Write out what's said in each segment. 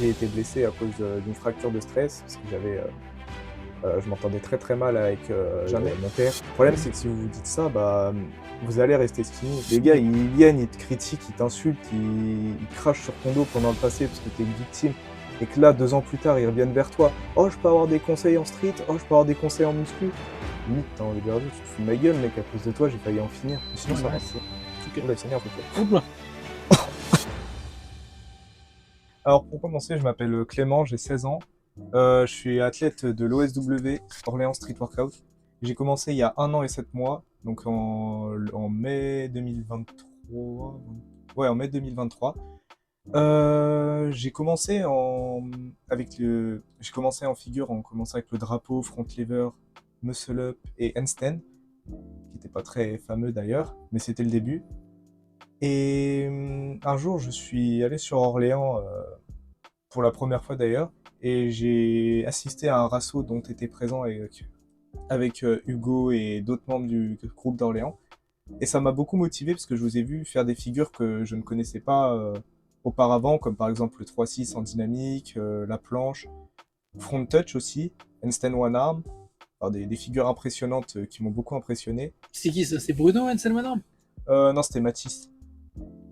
J'ai été blessé à cause d'une fracture de stress, parce que je m'entendais très très mal avec mon père. Le problème, c'est que si vous vous dites ça, vous allez rester skinny. Les gars, ils viennent, ils te critiquent, ils t'insultent, ils crachent sur ton dos pendant le passé parce que t'es une victime. Et que là, 2 ans plus tard, ils reviennent vers toi. Oh, je peux avoir des conseils en street. Oh, je peux avoir des conseils en muscu. Limite, t'as envie de leur dire, tu te fous de ma gueule, mec, à cause de toi, j'ai failli en finir. Mais sinon, ça va. Ok. Oula, il s'énerve, ok. Oula. Alors, pour commencer, je m'appelle Clément, j'ai 16 ans. Je suis athlète de l'OSW, Orléans Street Workout. J'ai commencé il y a 1 an et 7 mois, donc en mai 2023. Ouais, en mai 2023. J'ai commencé en figure, on commençait avec le drapeau, front lever, muscle up et handstand, qui n'était pas très fameux d'ailleurs, mais c'était le début. Et un jour, je suis allé sur Orléans, pour la première fois d'ailleurs, et j'ai assisté à un rasso dont était présent avec Hugo et d'autres membres du groupe d'Orléans. Et ça m'a beaucoup motivé parce que je vous ai vu faire des figures que je ne connaissais pas auparavant, comme par exemple le 3-6 en dynamique, la planche, front touch aussi, handstand one arm. Alors des figures impressionnantes qui m'ont beaucoup impressionné. C'est qui ça? C'est Bruno Ansel Madame? Non, c'était Mathis.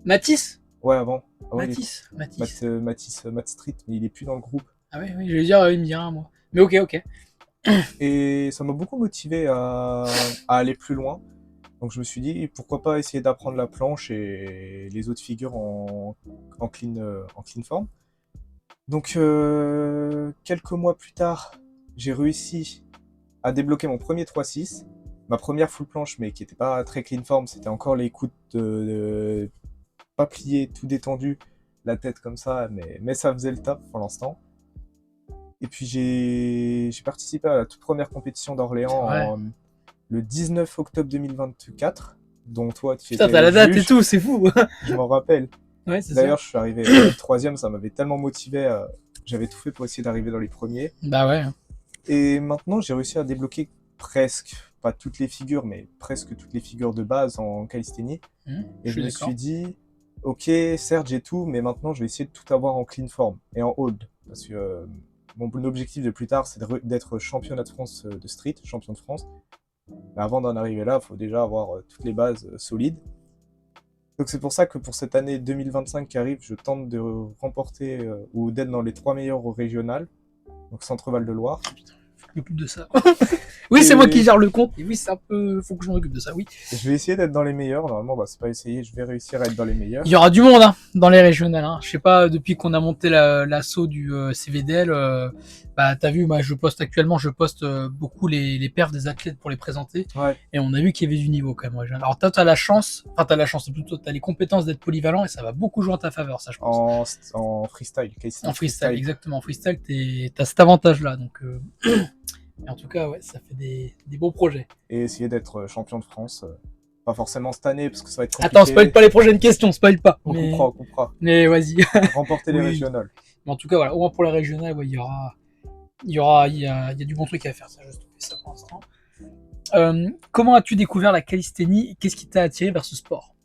Mathis? Ouais, avant. Mathis. Matt Street, mais il est plus dans le groupe. Ah oui, je vais dire, il me dit rien, moi. Mais ok. Et ça m'a beaucoup motivé à aller plus loin. Donc je me suis dit, pourquoi pas essayer d'apprendre la planche et les autres figures en clean form. Donc quelques mois plus tard, j'ai réussi à débloquer mon premier 3-6, ma première full planche, mais qui n'était pas très clean form, c'était encore les coudes pas pliés, tout détendu, la tête comme ça, mais ça faisait le taf pour l'instant. Et puis j'ai participé à la toute première compétition d'Orléans le 19 octobre 2024, dont toi tu Putain, étais t'as la date juge, et tout, c'est fou. je m'en rappelle. Ouais, c'est ça. D'ailleurs, je suis arrivé troisième, ça m'avait tellement motivé, j'avais tout fait pour essayer d'arriver dans les premiers. Bah ouais. Et maintenant, j'ai réussi à débloquer presque, pas toutes les figures, mais presque toutes les figures de base en calisthénie. Et je me suis dit, ok, certes j'ai tout, mais maintenant je vais essayer de tout avoir en clean form et en hold. Parce que mon objectif de plus tard, c'est d'être championnat de France de street, champion de France. Mais avant d'en arriver là, il faut déjà avoir toutes les bases solides. Donc c'est pour ça que pour cette année 2025 qui arrive, je tente de remporter ou d'être dans les 3 meilleurs au régional, donc Centre-Val de Loire. Putain, faut que je m'occupe de ça. Oui, c'est moi qui gère le compte. Et oui, c'est un peu. Faut que je m'occupe de ça, oui. Et je vais essayer d'être dans les meilleurs. Normalement, c'est pas essayer, je vais réussir à être dans les meilleurs. Il y aura du monde dans les régionales. Je sais pas, depuis qu'on a monté l'assaut du CVDL, t'as vu, moi je poste beaucoup les perfs des athlètes pour les présenter. Ouais. Et on a vu qu'il y avait du niveau quand même. Alors toi, t'as la chance, c'est plutôt, t'as les compétences d'être polyvalent et ça va beaucoup jouer en ta faveur, ça je pense. En freestyle. En freestyle, exactement. En freestyle, t'as cet avantage-là. Donc, en tout cas, ouais, ça fait des beaux projets. Et essayer d'être champion de France. Pas forcément cette année, parce que ça va être compliqué. Attends, spoil pas les prochaines questions, spoil pas. On comprend. Mais vas-y. Remporter les régionales. Mais en tout cas, voilà, au moins pour les régionales, ouais, il y a du bon truc à faire, ça, je trouve ça pour l'instant. Comment as-tu découvert la calisthénie et qu'est-ce qui t'a attiré vers ce sport?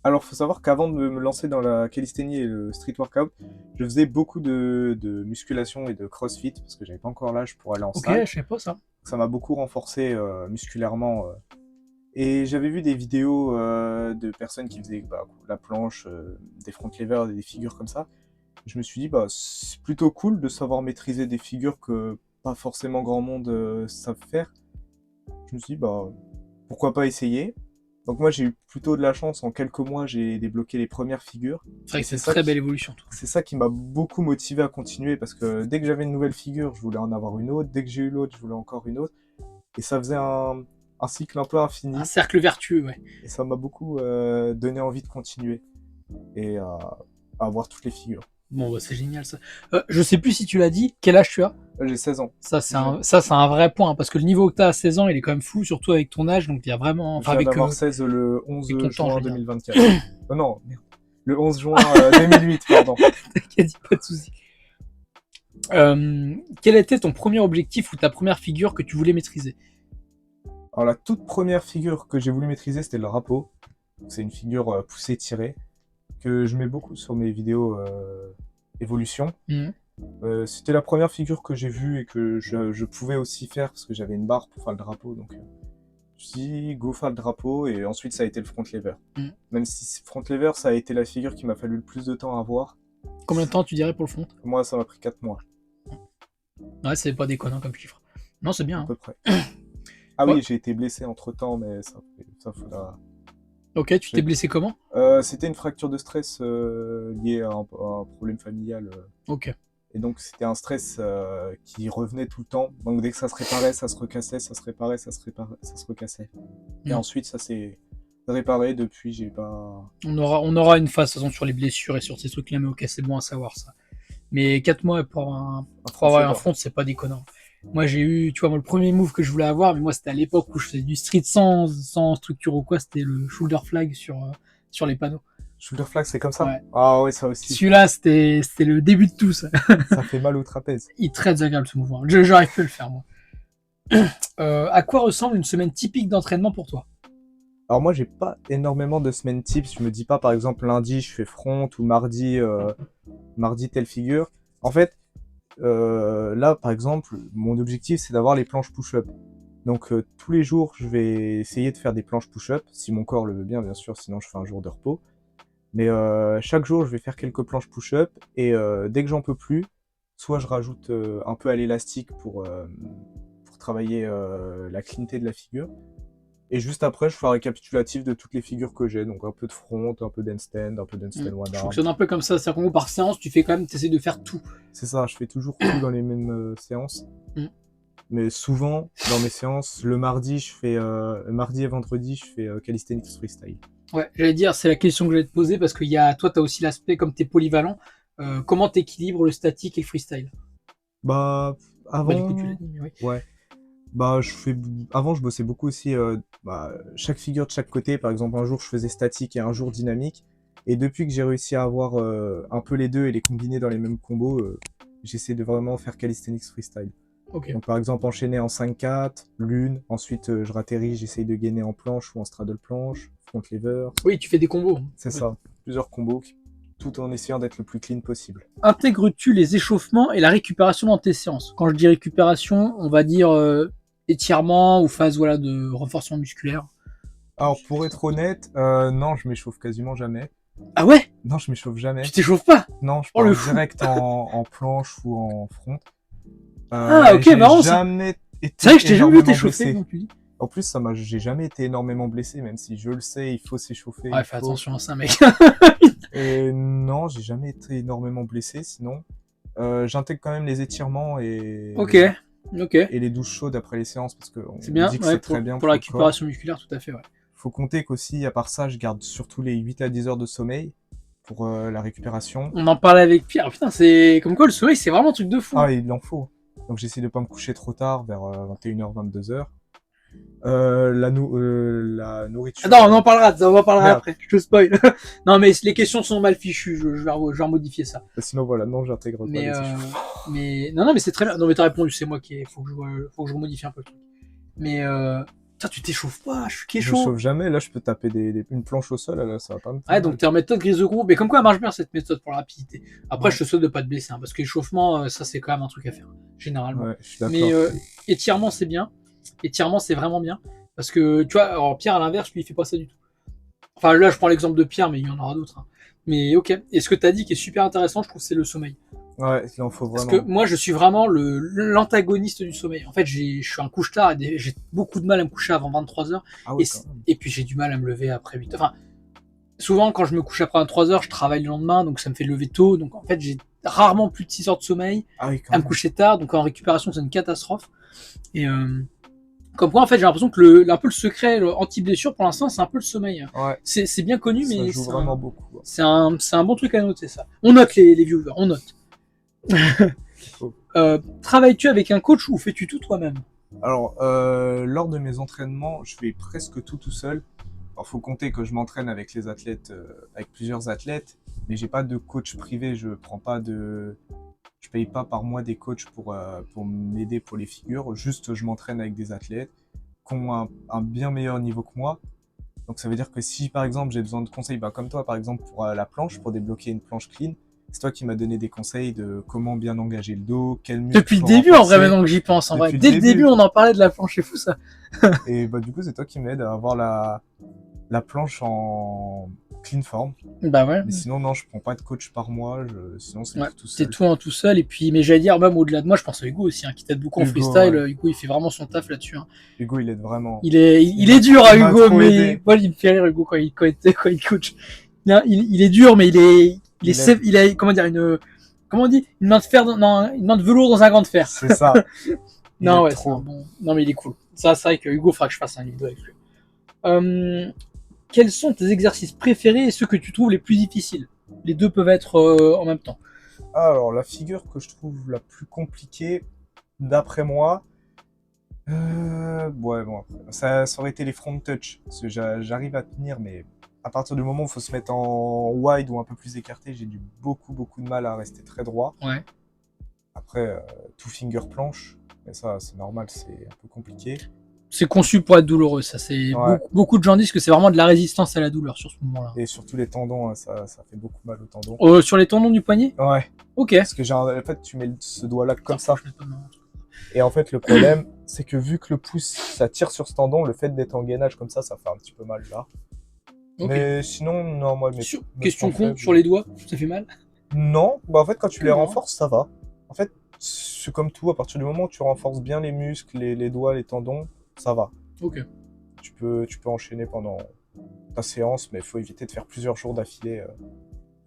Alors, faut savoir qu'avant de me lancer dans la calisthénie et le street workout, je faisais beaucoup de musculation et de crossfit parce que j'avais pas encore l'âge pour aller en salle. Ok, je sais pas ça. Ça m'a beaucoup renforcé musculairement. Et j'avais vu des vidéos de personnes qui faisaient la planche, des front levers, des figures comme ça. Je me suis dit, c'est plutôt cool de savoir maîtriser des figures que pas forcément grand monde savent faire. Je me suis dit, pourquoi pas essayer. Donc moi, j'ai eu plutôt de la chance. En quelques mois, j'ai débloqué les premières figures. C'est vrai que c'est une très belle évolution. C'est ça qui m'a beaucoup motivé à continuer parce que dès que j'avais une nouvelle figure, je voulais en avoir une autre. Dès que j'ai eu l'autre, je voulais encore une autre. Et ça faisait un cycle un peu infini. Un cercle vertueux, ouais. Et ça m'a beaucoup donné envie de continuer et à avoir toutes les figures. Bon, c'est génial ça. Je sais plus si tu l'as dit, quel âge tu as? J'ai 16 ans. Ça, c'est un vrai point, parce que le niveau que tu as à 16 ans, il est quand même fou, surtout avec ton âge, donc il y a vraiment... Je viens d'avoir 16 le 11 juin 2024. Non, le 11 juin 2008, pardon. T'inquiète, pas de soucis. Quel était ton premier objectif ou ta première figure que tu voulais maîtriser? Alors la toute première figure que j'ai voulu maîtriser, c'était le drapeau. C'est une figure poussée-tirée que je mets beaucoup sur mes vidéos Evolution. Mhm. C'était la première figure que j'ai vue et que je pouvais aussi faire parce que j'avais une barre pour faire le drapeau. Donc, je me suis dit, go faire le drapeau. Et ensuite, ça a été le front lever. Mhm. Même si front lever, ça a été la figure qui m'a fallu le plus de temps à avoir. Combien de temps tu dirais pour le front? Moi, ça m'a pris 4 mois, Ouais, c'est pas déconnant comme chiffre. Non, c'est bien. à Hein. peu près. Ah Ouais. oui, j'ai été blessé entre-temps, mais ça faudra... Ok, tu t'es blessé comment? C'était une fracture de stress liée à un problème familial. Ok. Et donc, c'était un stress qui revenait tout le temps. Donc, dès que ça se réparait, ça se recassait, ça se réparait, ça se recassait. Et Mm. ensuite, ça s'est réparé. Depuis, j'ai pas... On aura une phase de toute façon, sur les blessures et sur ces trucs-là, mais ok, c'est bon à savoir ça. Mais 4 mois Un pour front avoir un lever. front, c'est pas déconnant. Moi, j'ai eu, tu vois, moi, le premier move que je voulais avoir, mais moi, c'était à l'époque où je faisais du street sans structure ou quoi, c'était le shoulder flag sur les panneaux. Shoulder flag, c'est comme ça? Ouais. Ah ouais, ça aussi. Celui-là, c'était le début de tout, ça. Ça fait mal au trapèze. Il est très désagréable, ce mouvement. J'aurais pu le faire, moi. À quoi ressemble une semaine typique d'entraînement pour toi? Alors moi, j'ai pas énormément de semaines tips. Je me dis pas, par exemple, lundi, je fais front ou mardi telle figure. En fait, là, par exemple, mon objectif, c'est d'avoir les planches push-up. Donc, tous les jours, je vais essayer de faire des planches push-up, si mon corps le veut bien sûr, sinon je fais un jour de repos. Mais chaque jour, je vais faire quelques planches push-up, et dès que j'en peux plus, soit je rajoute un peu à l'élastique pour travailler la cleanté de la figure, et juste après, je fais un récapitulatif de toutes les figures que j'ai, donc un peu de front, un peu d'handstand, un peu d'handstand one Je arm. fonctionne un peu comme ça, c'est-à-dire qu'en gros, par séance, tu fais quand même, t'essaies de faire tout. C'est ça, je fais toujours tout dans les mêmes séances. Mm. Mais souvent, dans mes séances, le mardi, mardi et vendredi, je fais calisthenics freestyle. Ouais, j'allais dire, c'est la question que j'allais te poser parce que toi, tu as aussi l'aspect, comme tu es polyvalent, comment tu équilibres le statique et le freestyle? Bah, Bah, du coup, tu l'as avant, dit, mais oui. ouais. Bah, avant, je bossais beaucoup aussi, chaque figure de chaque côté. Par exemple, un jour, je faisais statique et un jour dynamique. Et depuis que j'ai réussi à avoir un peu les deux et les combiner dans les mêmes combos, j'essaie de vraiment faire calisthenics freestyle. Ok. Donc, par exemple, enchaîner en 5-4, l'une, ensuite je ratterris, j'essaye de gainer en planche ou en straddle planche, front lever. Oui, tu fais des combos. C'est ça, plusieurs combos, tout en essayant d'être le plus clean possible. Intègres-tu les échauffements et la récupération dans tes séances? Quand je dis récupération, on va dire étirement ou phase voilà, de renforcement musculaire. Alors, pour être honnête, non, je m'échauffe quasiment jamais. Ah ouais? Non, je m'échauffe jamais. Tu t'échauffes pas? Non, je Oh le pars fou! direct en planche ou en front. Ah ok, J'ai marrant ça. jamais C'est vrai que je été t'ai jamais vu énormément t'échauffer, blessé. non plus. En plus, j'ai jamais été énormément blessé, même si je le sais, il faut s'échauffer. Ouais, fais attention à ça, mec. Et non, j'ai jamais été énormément blessé, sinon. J'intègre quand même les étirements Ok, ok. et les douches chaudes après les séances, parce qu'on C'est bien, dit que ouais, c'est très bien pour la pour le corps. récupération musculaire, tout à fait, ouais. Faut compter qu'aussi, à part ça, je garde surtout les 8 à 10 heures de sommeil pour la récupération. On en parlait avec Pierre. Putain, c'est comme quoi le sommeil, c'est vraiment un truc de fou. Ah, il en faut. Donc j'essaie de pas me coucher trop tard, vers 21h, 22h. La nourriture... Attends, on en parlera de ça, on en parlera Merde. après. Je te spoil. Non, mais les questions sont mal fichues. Je vais remodifier ça. Sinon, voilà, non, j'intègre pas Mais, les échauffements. non, mais c'est très bien. Non, mais t'as répondu, c'est moi faut que je remodifie un peu le truc. Mais, putain, tu t'échauffes pas, je suis Je chaud. chauffe jamais, là je peux taper une planche au sol, là, ça va pas me faire Ouais, donc mal. t'es en méthode grise de groupe. Mais comme quoi, elle marche bien cette méthode pour la rapidité. Après, Ouais. je te souhaite de pas te blesser, hein, parce que l'échauffement, ça, c'est quand même un truc à faire, généralement. Ouais, je suis d'accord. Mais, étirement, c'est bien. Étirement, c'est vraiment bien. Parce que, tu vois, alors Pierre, à l'inverse, lui, il fait pas ça du tout. Enfin, là, je prends l'exemple de Pierre, mais il y en aura d'autres. Hein. Mais ok. Et ce que tu as dit qui est super intéressant, je trouve, c'est le sommeil. Ouais, il en faut Parce vraiment. que moi, je suis vraiment l'antagoniste du sommeil. En fait, je suis un couche-tard et j'ai beaucoup de mal à me coucher avant 23h. Ah ouais, quand même. Et puis, j'ai du mal à me lever après 8h. Enfin, souvent, quand je me couche après 23h, je travaille le lendemain, donc ça me fait lever tôt. Donc, en fait, j'ai rarement plus de 6 heures de sommeil Ah oui, quand à me même. coucher tard. Donc, en récupération, c'est une catastrophe. Et comme quoi, en fait, j'ai l'impression que un peu le secret anti-blessure, pour l'instant, c'est un peu le sommeil. Ouais, C'est bien connu, ça mais joue vraiment beaucoup. Ouais. c'est un bon truc à noter, ça. On note les viewers, on note. Faut- Travailles-tu avec un coach ou fais-tu tout toi-même? Alors, lors de mes entraînements, je fais presque tout seul. Alors, faut compter que je m'entraîne avec les athlètes, avec plusieurs athlètes, mais j'ai pas de coach privé. Je paye pas par mois des coachs pour m'aider pour les figures. Juste, je m'entraîne avec des athlètes qui ont un bien meilleur niveau que moi. Donc, ça veut dire que si, par exemple, j'ai besoin de conseils, comme toi, par exemple, pour la planche, pour débloquer une planche clean, C'est toi qui m'as donné des conseils de comment bien engager le dos, quel muscle Depuis le faut début, en vrai, renforcer. maintenant que j'y pense, en vrai. Depuis le Dès le début. début, on en parlait de la planche, c'est fou ça. Et bah, du coup, c'est toi qui m'aide à avoir la planche en clean form. Bah ouais. Mais sinon, non, je prends pas de coach par mois. Sinon, c'est Ouais, tout t'es seul. tout en tout seul, et puis, mais j'allais dire, même au-delà de moi, je pense à Hugo aussi, hein, qui t'aide beaucoup en Hugo, freestyle. ouais. Hugo, il fait vraiment son taf là-dessus. Hein. Hugo, il aide vraiment. Il m'a est dur à il m'a Hugo, trop mais aidé. moi, il me fait rire Hugo quand il coach. Il est dur, mais Il aide. il a, comment dire, comment on dit, une main de fer, non, une main de velours dans un gant de fer. C'est ça. Il Non, aide ouais, c'est un trop. bon. Non, mais il est cool. Ça, c'est vrai que Hugo, faudra que je fasse un vidéo avec lui. Quels sont tes exercices préférés et ceux que tu trouves les plus difficiles? Les deux peuvent être en même temps. Alors, la figure que je trouve la plus compliquée, d'après moi, ouais, bon, après, ça aurait été les front touch. Parce que j'arrive à tenir, mais à partir du moment où il faut se mettre en wide ou un peu plus écarté, j'ai beaucoup de mal à rester très droit. Ouais. Après, two finger planche, mais ça, c'est normal, c'est un peu compliqué. C'est conçu pour être douloureux, ça. C'est Ouais. beaucoup de gens disent que c'est vraiment de la résistance à la douleur sur ce moment-là. Et surtout les tendons, hein, ça fait beaucoup mal aux tendons. Sur les tendons du poignet? Ouais, Ok. parce que en fait, tu mets ce doigt-là comme ça. Je mets pas de main. Et en fait, le problème, c'est que vu que le pouce, ça tire sur ce tendon, le fait d'être en gainage comme ça fait un petit peu mal là. Ok. Mais sinon, non, moi, Question con, faibles, sur les doigts, ça fait mal? non, bah en fait, quand tu les Non. renforces, ça va. En fait, c'est comme tout, à partir du moment où tu renforces bien les muscles, les doigts, les tendons, ça va. Ok. Tu peux enchaîner pendant ta séance, mais il faut éviter de faire plusieurs jours d'affilée.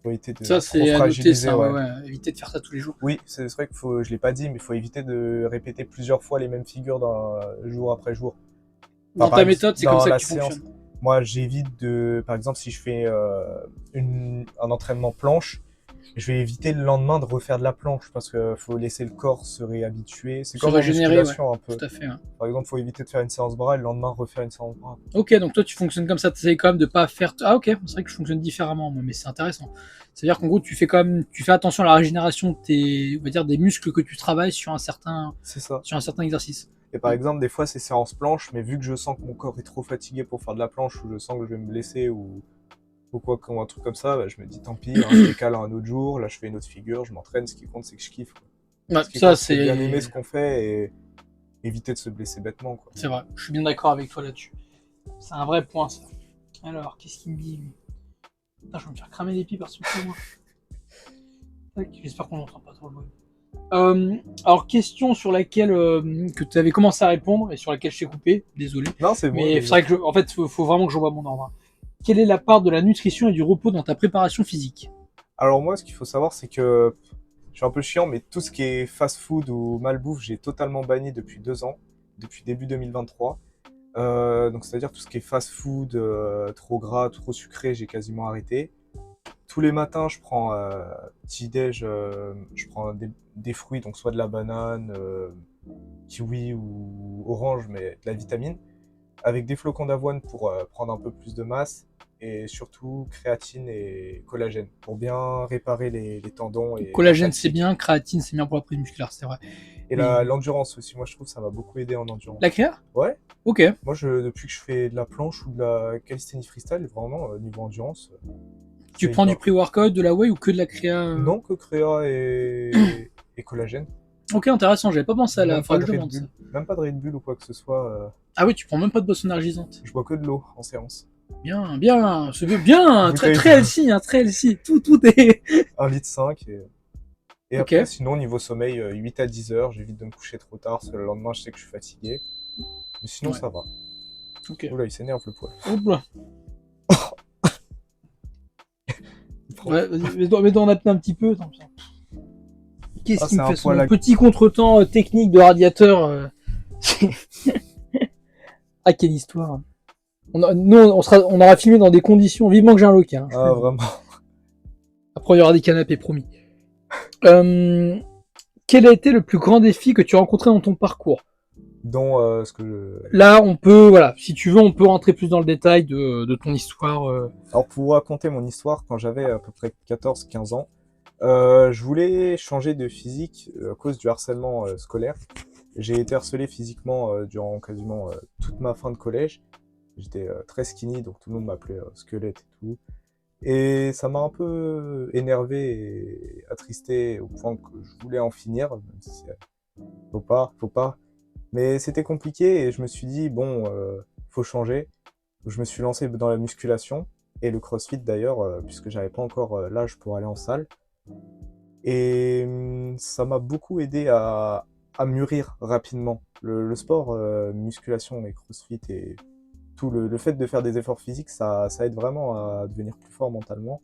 Faut éviter de Ça, trop c'est à noter, fragiliser, ça. ouais. Ouais. Éviter de faire ça tous les jours. Oui, c'est vrai qu'il faut, je l'ai pas dit, mais il faut éviter de répéter plusieurs fois les mêmes figures jour après jour. Dans ta méthode, c'est comme dans ça la que tu séance, fonctionnes. moi j'évite par exemple, si je fais un entraînement planche, je vais éviter le lendemain de refaire de la planche parce qu'il faut laisser le corps se réhabituer. C'est Se comme en régénérer, ouais. musculation un peu. Tout à fait. Ouais. Par exemple, il faut éviter de faire une séance bras et le lendemain refaire une séance bras. Ok, donc toi, tu fonctionnes comme ça. Tu essayes quand même de pas faire. Ah, ok. C'est vrai que je fonctionne différemment, moi, mais c'est intéressant. C'est-à-dire qu'en gros, tu fais attention à la régénération de on va dire, des muscles que tu travailles sur un certain exercice. Et par exemple, des fois, c'est séance planche, mais vu que je sens que mon corps est trop fatigué pour faire de la planche, ou je sens que je vais me blesser, ou quoi, ou un truc comme ça, bah, je me dis tant pis, hein, je décale à un autre jour, là je fais une autre figure, je m'entraîne, ce qui compte c'est que je kiffe. Quoi. Ouais, Ce qui ça, compte c'est bien aimer ce qu'on fait et éviter de se blesser bêtement. Quoi. C'est vrai, je suis bien d'accord avec toi là-dessus. C'est un vrai point ça. Alors, qu'est-ce qu'il me dit lui? Putain, je vais me faire cramer les pieds par ce coup, moi. J'espère qu'on n'entend pas trop le bruit. Alors, question sur laquelle que tu avais commencé à répondre et sur laquelle je t'ai coupé, désolé. Non, c'est bon. Mais c'est vrai que, en fait, faut vraiment que j'envoie mon ordre. Quelle est la part de la nutrition et du repos dans ta préparation physique? Alors moi, ce qu'il faut savoir, c'est que je suis un peu chiant, mais tout ce qui est fast-food ou malbouffe, j'ai totalement banni depuis 2 ans, depuis début 2023. Donc c'est-à-dire tout ce qui est fast-food, trop gras, trop sucré, j'ai quasiment arrêté. Tous les matins, je prends petit-déj, je prends des fruits, donc soit de la banane, kiwi ou orange, mais de la vitamine, avec des flocons d'avoine pour prendre un peu plus de masse, et surtout créatine et collagène, pour bien réparer les tendons. Et collagène, c'est bien, créatine, c'est bien pour la prise musculaire, c'est vrai. Et l'endurance aussi, moi je trouve que ça m'a beaucoup aidé en endurance. La créa? Ouais. Ok. Moi, depuis que je fais de la planche ou de la calisthenics freestyle, vraiment, niveau endurance... Tu prends du pré-workout, de la whey ou que de la créa? Non, que créa et collagène. Ok, intéressant, j'avais pas pensé à la Même pas de Red Bull. Même pas de Red Bull ou quoi que ce soit. Ah oui, tu prends même pas de boisson énergisante. Je bois que de l'eau en séance. Bien, c'est bien, très healthy, hein, très healthy. Tout est... 1,5 litre. Et Ok. après, sinon, niveau sommeil, 8 à 10 heures, j'évite de me coucher trop tard, parce que le lendemain, je sais que je suis fatigué. Mais sinon, Ouais. ça va. Ok. Oula, il s'énerve le poil. Oula. Ouais, vas-y, mets-toi en apnée un petit peu. Qu'est-ce qui me fait son petit contretemps technique de radiateur Ah, quelle histoire. On aura filmé dans des conditions, vivement que j'ai un local. Hein, ah, vraiment. Après, il y aura des canapés, promis. Quel a été le plus grand défi que tu as rencontré dans ton parcours? Dont Là, si tu veux, on peut rentrer plus dans le détail de ton histoire. Alors, pour vous raconter mon histoire, quand j'avais à peu près 14-15 ans, je voulais changer de physique à cause du harcèlement scolaire. J'ai été harcelé physiquement durant quasiment toute ma fin de collège. J'étais très skinny, donc tout le monde m'appelait squelette et tout. Et ça m'a un peu énervé et attristé au point que je voulais en finir, même si faut pas. Mais c'était compliqué et je me suis dit, bon, faut changer. Je me suis lancé dans la musculation et le CrossFit d'ailleurs, puisque j'avais pas encore l'âge pour aller en salle. Et ça m'a beaucoup aidé à mûrir rapidement. Le sport, musculation et CrossFit et tout le fait de faire des efforts physiques, ça aide vraiment à devenir plus fort mentalement.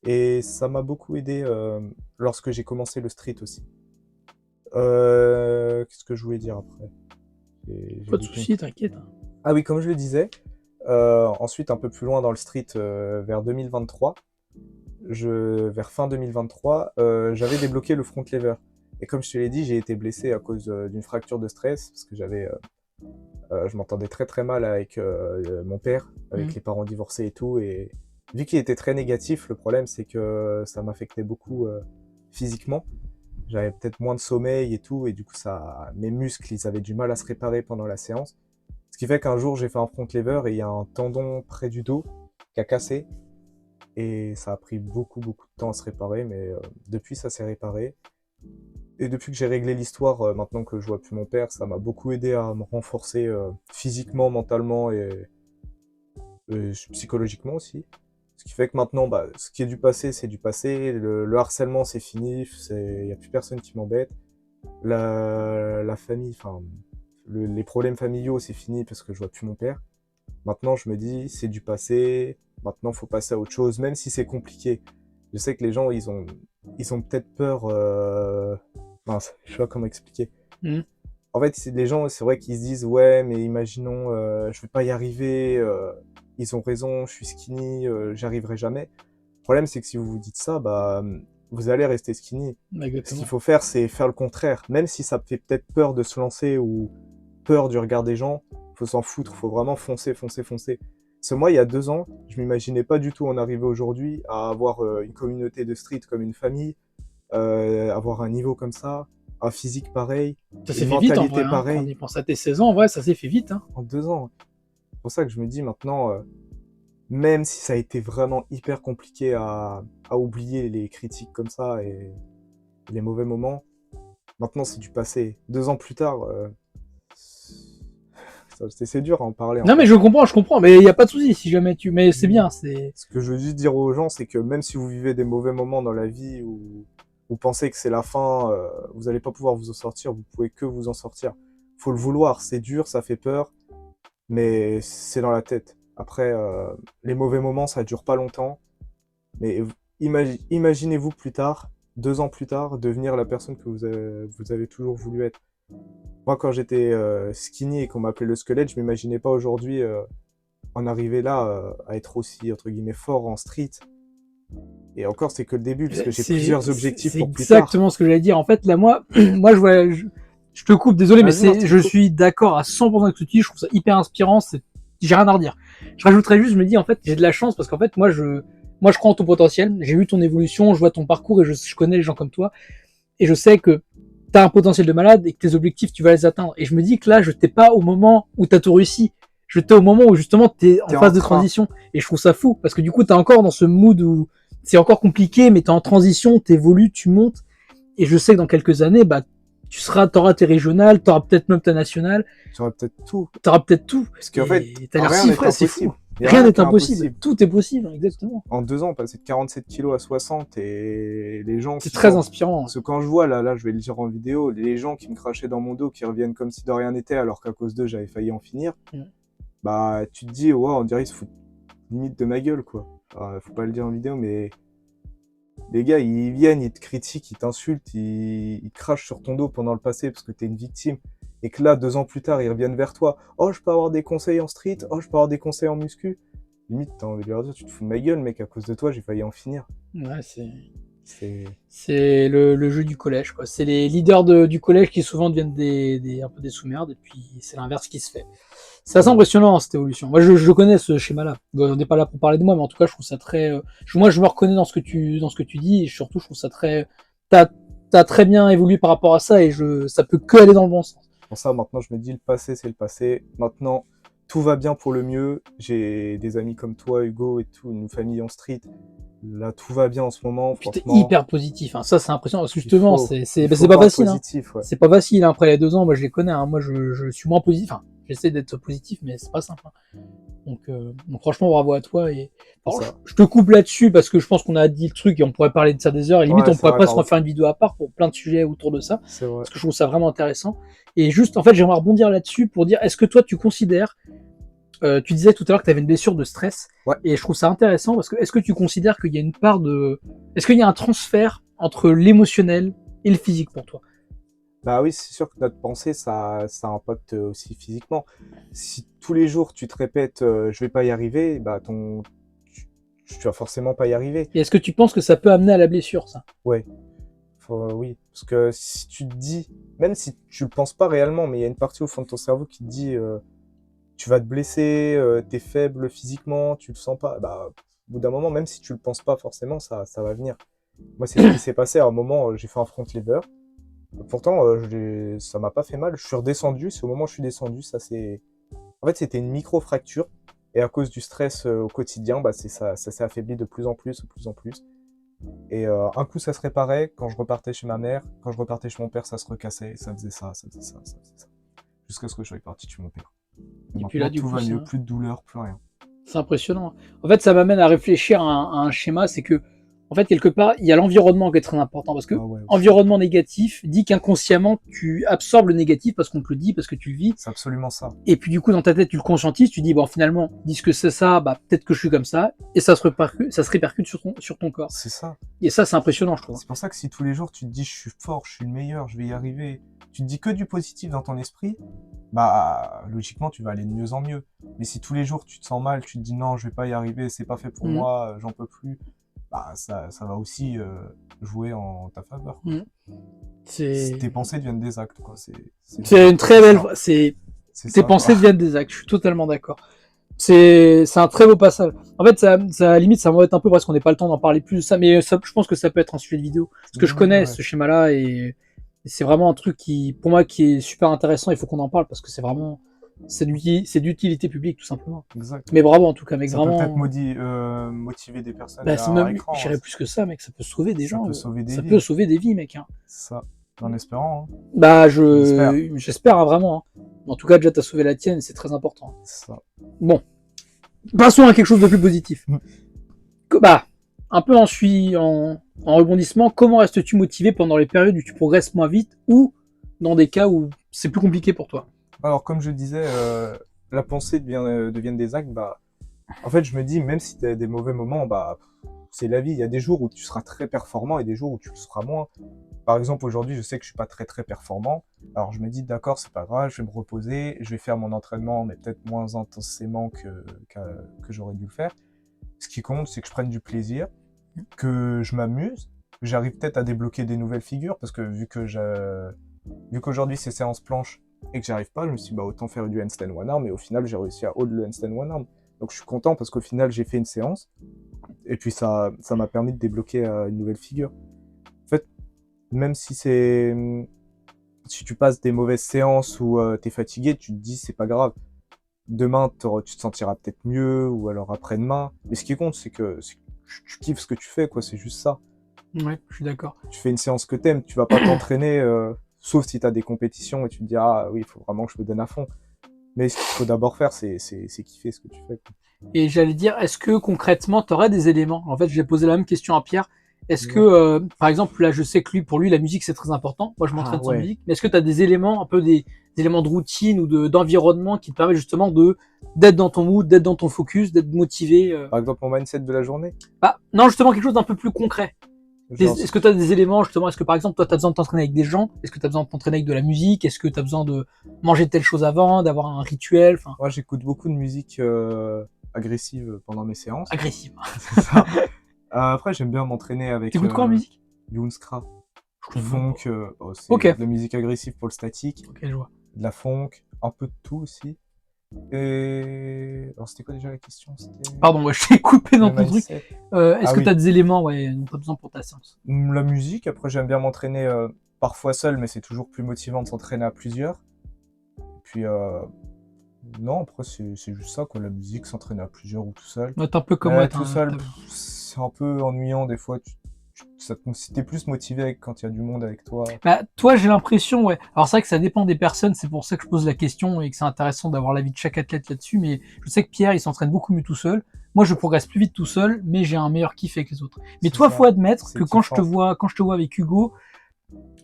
Et ça m'a beaucoup aidé lorsque j'ai commencé le street aussi. Qu'est-ce que je voulais dire après? J'ai Pas de loupé une- soucis, t'inquiète. Ah oui, comme je le disais, ensuite un peu plus loin dans le street, vers 2023, vers fin 2023, j'avais débloqué le front lever. Et comme je te l'ai dit, j'ai été blessé à cause d'une fracture de stress, parce que je m'entendais très très mal avec mon père, avec Mhm. les parents divorcés et tout. Et vu qu'il était très négatif, le problème c'est que ça m'affectait beaucoup physiquement. J'avais peut-être moins de sommeil et tout, et du coup mes muscles, ils avaient du mal à se réparer pendant la séance. Ce qui fait qu'un jour, j'ai fait un front lever et il y a un tendon près du dos qui a cassé. Et ça a pris beaucoup, beaucoup de temps à se réparer, mais depuis, ça s'est réparé. Et depuis que j'ai réglé l'histoire, maintenant que je vois plus mon père, ça m'a beaucoup aidé à me renforcer physiquement, mentalement et psychologiquement aussi. Ce qui fait que maintenant, bah, ce qui est du passé, c'est du passé. Le harcèlement, c'est fini. Il n'y a plus personne qui m'embête. La famille, enfin, les problèmes familiaux, c'est fini parce que je vois plus mon père. Maintenant, je me dis, c'est du passé. Maintenant, faut passer à autre chose, même si c'est compliqué. Je sais que les gens, ils ont peut-être peur. Mince, je sais pas comment expliquer. Mhm. En fait, les gens, c'est vrai qu'ils se disent, ouais, mais imaginons, je vais pas y arriver. Ils ont raison, je suis skinny, j'y arriverai jamais. Le problème, c'est que si vous vous dites ça, bah, vous allez rester skinny. Ce qu'il Exactement. faut faire, c'est faire le contraire. Même si ça fait peut-être peur de se lancer ou peur du regard des gens, faut s'en foutre, faut vraiment foncer, foncer, foncer. Parce que moi, il y a 2 ans, je m'imaginais pas du tout en arriver aujourd'hui à avoir une communauté de street comme une famille, avoir un niveau comme ça, un physique pareil, Ça s'est une fait vite en mentalité vrai, hein. Quand on pareille y pense à tes 16 ans, en vrai, ça s'est fait vite. Hein. en 2 ans. C'est pour ça que je me dis maintenant, même si ça a été vraiment hyper compliqué à oublier les critiques comme ça et les mauvais moments, maintenant c'est du passé. 2 ans plus tard, c'est dur à en parler en Non, mais fait. je comprends, mais il n'y a pas de souci si jamais tu. Mais c'est bien, c'est. Ce que je veux juste dire aux gens, c'est que même si vous vivez des mauvais moments dans la vie ou vous pensez que c'est la fin, vous n'allez pas pouvoir vous en sortir, vous pouvez que vous en sortir. Faut le vouloir, c'est dur, ça fait peur, mais c'est dans la tête. Après, les mauvais moments, ça dure pas longtemps, mais imaginez-vous plus tard, 2 ans plus tard, devenir la personne que vous avez toujours voulu être. Moi, quand j'étais skinny et qu'on m'appelait le squelette, je m'imaginais pas aujourd'hui en arriver là à être aussi, entre guillemets, fort en street. Et encore, c'est que le début, parce que j'ai plusieurs objectifs C'est pour plus tard. exactement ce que j'allais dire. En fait, là, moi, moi je te coupe, désolé, mais Vas-y, non, je je t'écoute. suis d'accord à 100% avec ce que tu dis. Je trouve ça hyper inspirant. J'ai rien à redire. Je rajouterais juste, je me dis, en fait, j'ai de la chance parce qu'en fait, moi, je crois en ton potentiel. J'ai vu ton évolution, je vois ton parcours et je connais les gens comme toi. Et je sais que t'as un potentiel de malade et que tes objectifs, tu vas les atteindre. Et je me dis que là, je t'ai pas au moment où t'as tout réussi. Je t'ai au moment où justement t'es en T'es en phase de train. transition. Et je trouve ça fou parce que du coup, t'es encore dans ce mood où c'est encore compliqué, mais t'es en transition, t'évolues, tu montes. Et je sais que dans quelques années, bah, t'auras tes régionales, t'auras peut-être même ta nationale, J'aurais peut-être tout. t'auras peut-être tout. Parce qu'en fait, Et t'as l'air rien si n'est frais, c'est fou. impossible. Il n'y a Rien rien n'est qui est impossible. impossible. Tout est possible, exactement. En 2 ans, passer de 47 kilos à 60 et les gens C'est qui très sont... inspirant. Parce que quand je vois, là, je vais le dire en vidéo, les gens qui me crachaient dans mon dos, qui reviennent comme si de rien n'était, alors qu'à cause d'eux, j'avais failli en finir, Mm. bah, tu te dis, ouais, on dirait qu'ils se foutent limite de ma gueule, quoi. Enfin, faut pas le dire en vidéo, mais les gars, ils viennent, ils te critiquent, ils t'insultent, ils crachent sur ton dos pendant le passé parce que t'es une victime. Et que là, 2 ans plus tard, ils reviennent vers toi. Oh, je peux avoir des conseils en street. Oh, je peux avoir des conseils en muscu. Limite, t'as envie de leur dire, tu te fous de ma gueule, mec, à cause de toi, j'ai failli en finir. Ouais, c'est. C'est... C'est le jeu du collège, quoi. C'est les leaders du collège qui souvent deviennent un peu des sous-merdes, et puis c'est l'inverse qui se fait. C'est assez Ouais. impressionnant, cette évolution. Moi, je connais ce schéma-là. Bon, on n'est pas là pour parler de moi, mais en tout cas, je trouve ça très. Moi, je me reconnais dans ce que tu dis, et surtout, je trouve ça très. T'as, t'as très bien évolué par rapport à ça, et ça peut que aller dans le bon sens. Pour ça, maintenant, je me dis, le passé, c'est le passé. Maintenant, tout va bien pour le mieux. J'ai des amis comme toi, Hugo, et tout, une famille en street. Là, tout va bien en ce moment, Puis t'es franchement. hyper positif, hein. Ça c'est impressionnant, parce que Il justement, faut, il bah, faut c'est pas voir le facile, hein. positif, ouais. C'est pas facile, hein. Après les 2 ans, moi je les connais, hein. Moi je suis moins positif, enfin, j'essaie d'être positif, mais c'est pas simple, hein. Donc franchement, bravo à toi. Et C'est alors, ça. je te coupe là-dessus parce que je pense qu'on a dit le truc et on pourrait parler de ça des heures. Et limite, Ouais, on c'est pourrait vrai, presque en pardon. faire une vidéo à part pour plein de sujets autour de ça, C'est vrai. parce que je trouve ça vraiment intéressant. Et juste, en fait, j'aimerais rebondir là-dessus pour dire, est-ce que toi, tu considères, tu disais tout à l'heure que tu avais une blessure de stress, Ouais. et je trouve ça intéressant parce que est-ce que tu considères qu'il y a une part de, est-ce qu'il y a un transfert entre l'émotionnel et le physique pour toi? Bah oui, c'est sûr que notre pensée, ça impacte aussi physiquement. Si tous les jours tu te répètes je vais pas y arriver, bah tu vas forcément pas y arriver. Et est-ce que tu penses que ça peut amener à la blessure, ça? Ouais, oui. Parce que si tu te dis, même si tu le penses pas réellement, mais il y a une partie au fond de ton cerveau qui te dit tu vas te blesser, t'es faible physiquement, tu le sens pas, bah au bout d'un moment, même si tu le penses pas forcément, ça va venir. Moi, c'est ce qui s'est passé à un moment, j'ai fait un front lever. Pourtant, ça m'a pas fait mal. Je suis redescendu. C'est au moment où je suis descendu, ça c'est. En fait, c'était une micro-fracture. Et à cause du stress au quotidien, bah, ça s'est affaibli de plus en plus, de plus en plus. Et un coup, ça se réparait. Quand je repartais chez ma mère, quand je repartais chez mon père, ça se recassait. Et ça faisait ça, ça faisait ça, ça faisait ça. Jusqu'à ce que je sois parti chez mon père. Et Et puis là, maintenant, du tout coup, va mieux. Plus de douleur, plus rien. c'est impressionnant. En fait, ça m'amène à réfléchir à un schéma, c'est que, en fait, quelque part, il y a l'environnement qui est très important, parce que Ah ouais, aussi. environnement négatif dit qu'inconsciemment, tu absorbes le négatif parce qu'on te le dit, parce que tu le vis, C'est absolument ça. et puis du coup, dans ta tête, tu le conscientises, tu dis, bon, finalement, dis que c'est ça, bah, peut-être que je suis comme ça, et ça se répercute sur ton corps. C'est ça. Et ça, c'est impressionnant, je trouve. C'est pour ça que si tous les jours tu te dis je suis fort, je suis le meilleur, je vais y arriver, tu te dis que du positif dans ton esprit, bah logiquement tu vas aller de mieux en mieux. Mais si tous les jours tu te sens mal, tu te dis non, je vais pas y arriver, c'est pas fait pour Mhm. moi, j'en peux plus, bah ça va aussi jouer en ta faveur. Mhm. Tes pensées deviennent des actes, quoi. C'est une très belle, ça. C'est tes ça, quoi. pensées deviennent des actes, je suis totalement d'accord. C'est un très beau passage. En fait, ça limite, ça m'embête un peu parce qu'on n'est pas le temps d'en parler plus de ça, mais ça, je pense que ça peut être un sujet de vidéo. Parce que je connais Ouais, ce schéma-là et c'est vraiment un truc qui, pour moi, qui est super intéressant. Il faut qu'on en parle parce que c'est vraiment, c'est d'utilité publique, tout simplement. exact. Mais bravo, en tout cas, mec, Ça peut peut-être vraiment. motiver des personnes Bah, c'est derrière leur même, écran, hein. j'irais plus que ça, mec. Ça peut sauver des Ça gens. peut sauver des Ça vies. peut sauver des vies, mec, hein. Ça, en espérant, hein. Bah, J'espère. j'espère, hein, vraiment, hein. En tout cas, déjà, t'as sauvé la tienne, c'est très important. Ça. Bon. Passons à quelque chose de plus positif. Bah, un peu en rebondissement, comment restes-tu motivé pendant les périodes où tu progresses moins vite ou dans des cas où c'est plus compliqué pour toi? Alors, comme je disais, la pensée devient des actes. Bah, en fait, je me dis, même si tu as des mauvais moments, bah, c'est la vie. Il y a des jours où tu seras très performant et des jours où tu le seras moins. Par exemple, aujourd'hui, je sais que je suis pas très très performant. Alors, je me dis, d'accord, c'est pas grave, je vais me reposer, je vais faire mon entraînement, mais peut-être moins intensément que j'aurais dû le faire. Ce qui compte, c'est que je prenne du plaisir, que je m'amuse. J'arrive peut-être à débloquer des nouvelles figures parce que vu qu'aujourd'hui c'est séance planche et que j'y arrive pas, je me suis dit, bah, autant faire du handstand one arm, et au final j'ai réussi à hold le handstand one arm. Donc je suis content parce qu'au final j'ai fait une séance et puis ça m'a permis de débloquer une nouvelle figure. En fait, même si tu passes des mauvaises séances ou t'es fatigué, tu te dis c'est pas grave. Demain tu te sentiras peut-être mieux ou alors après-demain. Mais ce qui compte c'est que tu kiffes ce que tu fais, quoi, c'est juste ça. Ouais, je suis d'accord. Tu fais une séance que t'aimes, tu vas pas t'entraîner, sauf si t'as des compétitions et tu te dis ah oui, il faut vraiment que je me donne à fond. Mais ce qu'il faut d'abord faire, c'est kiffer ce que tu fais, quoi. Et j'allais dire, est-ce que concrètement, tu aurais des éléments? En fait, j'ai posé la même question à Pierre. Est-ce que, Ouais. par exemple, là, je sais que lui, pour lui, la musique, c'est très important. Moi, je m'entraîne Ah sans ouais. musique. Mais est-ce que tu as des éléments, un peu des éléments de routine ou d'environnement qui te permettent justement d'être dans ton mood, d'être dans ton focus, d'être motivé? Par exemple, mon mindset de la journée. Bah, non, justement, quelque chose d'un peu plus concret. Genre, Est-ce que tu as des éléments, justement? Est-ce que, par exemple, toi, tu as besoin de t'entraîner avec des gens? Est-ce que tu as besoin de t'entraîner avec de la musique? Est-ce que tu as besoin de manger telle chose avant, d'avoir un rituel? Enfin, moi, j'écoute beaucoup de musique agressive pendant mes séances. agressif. C'est ça. Après, j'aime bien m'entraîner avec T'écoutes quoi en musique? du Unskra, Je du connais même funk. pas. C'est Ok. de la musique agressive pour le statique, Ok, je vois. de la funk, un peu de tout aussi. Et alors, c'était quoi déjà la question? C'était Pardon, ouais, je t'ai coupé dans le ton truc. mindset. Est-ce Ah que tu oui. as des éléments ouais, dont tu as besoin pour ta séance? La musique, après j'aime bien m'entraîner parfois seul, mais c'est toujours plus motivant de s'entraîner à plusieurs. Et puis Non, après, c'est juste ça, quoi. La musique, s'entraîner à plusieurs ou tout seul. Ouais, t'es un peu comme moi, Tout seul, c'est un peu ennuyant des fois. Si t'es plus motivé quand il y a du monde avec toi. Bah, toi, j'ai l'impression, ouais. Alors, c'est vrai que ça dépend des personnes, c'est pour ça que je pose la question et que c'est intéressant d'avoir l'avis de chaque athlète là-dessus, mais je sais que Pierre, il s'entraîne beaucoup mieux tout seul. Moi, je progresse plus vite tout seul, mais j'ai un meilleur kiff avec les autres. Mais C'est toi, faut ça. admettre C'est que kiffant. quand je te vois avec Hugo,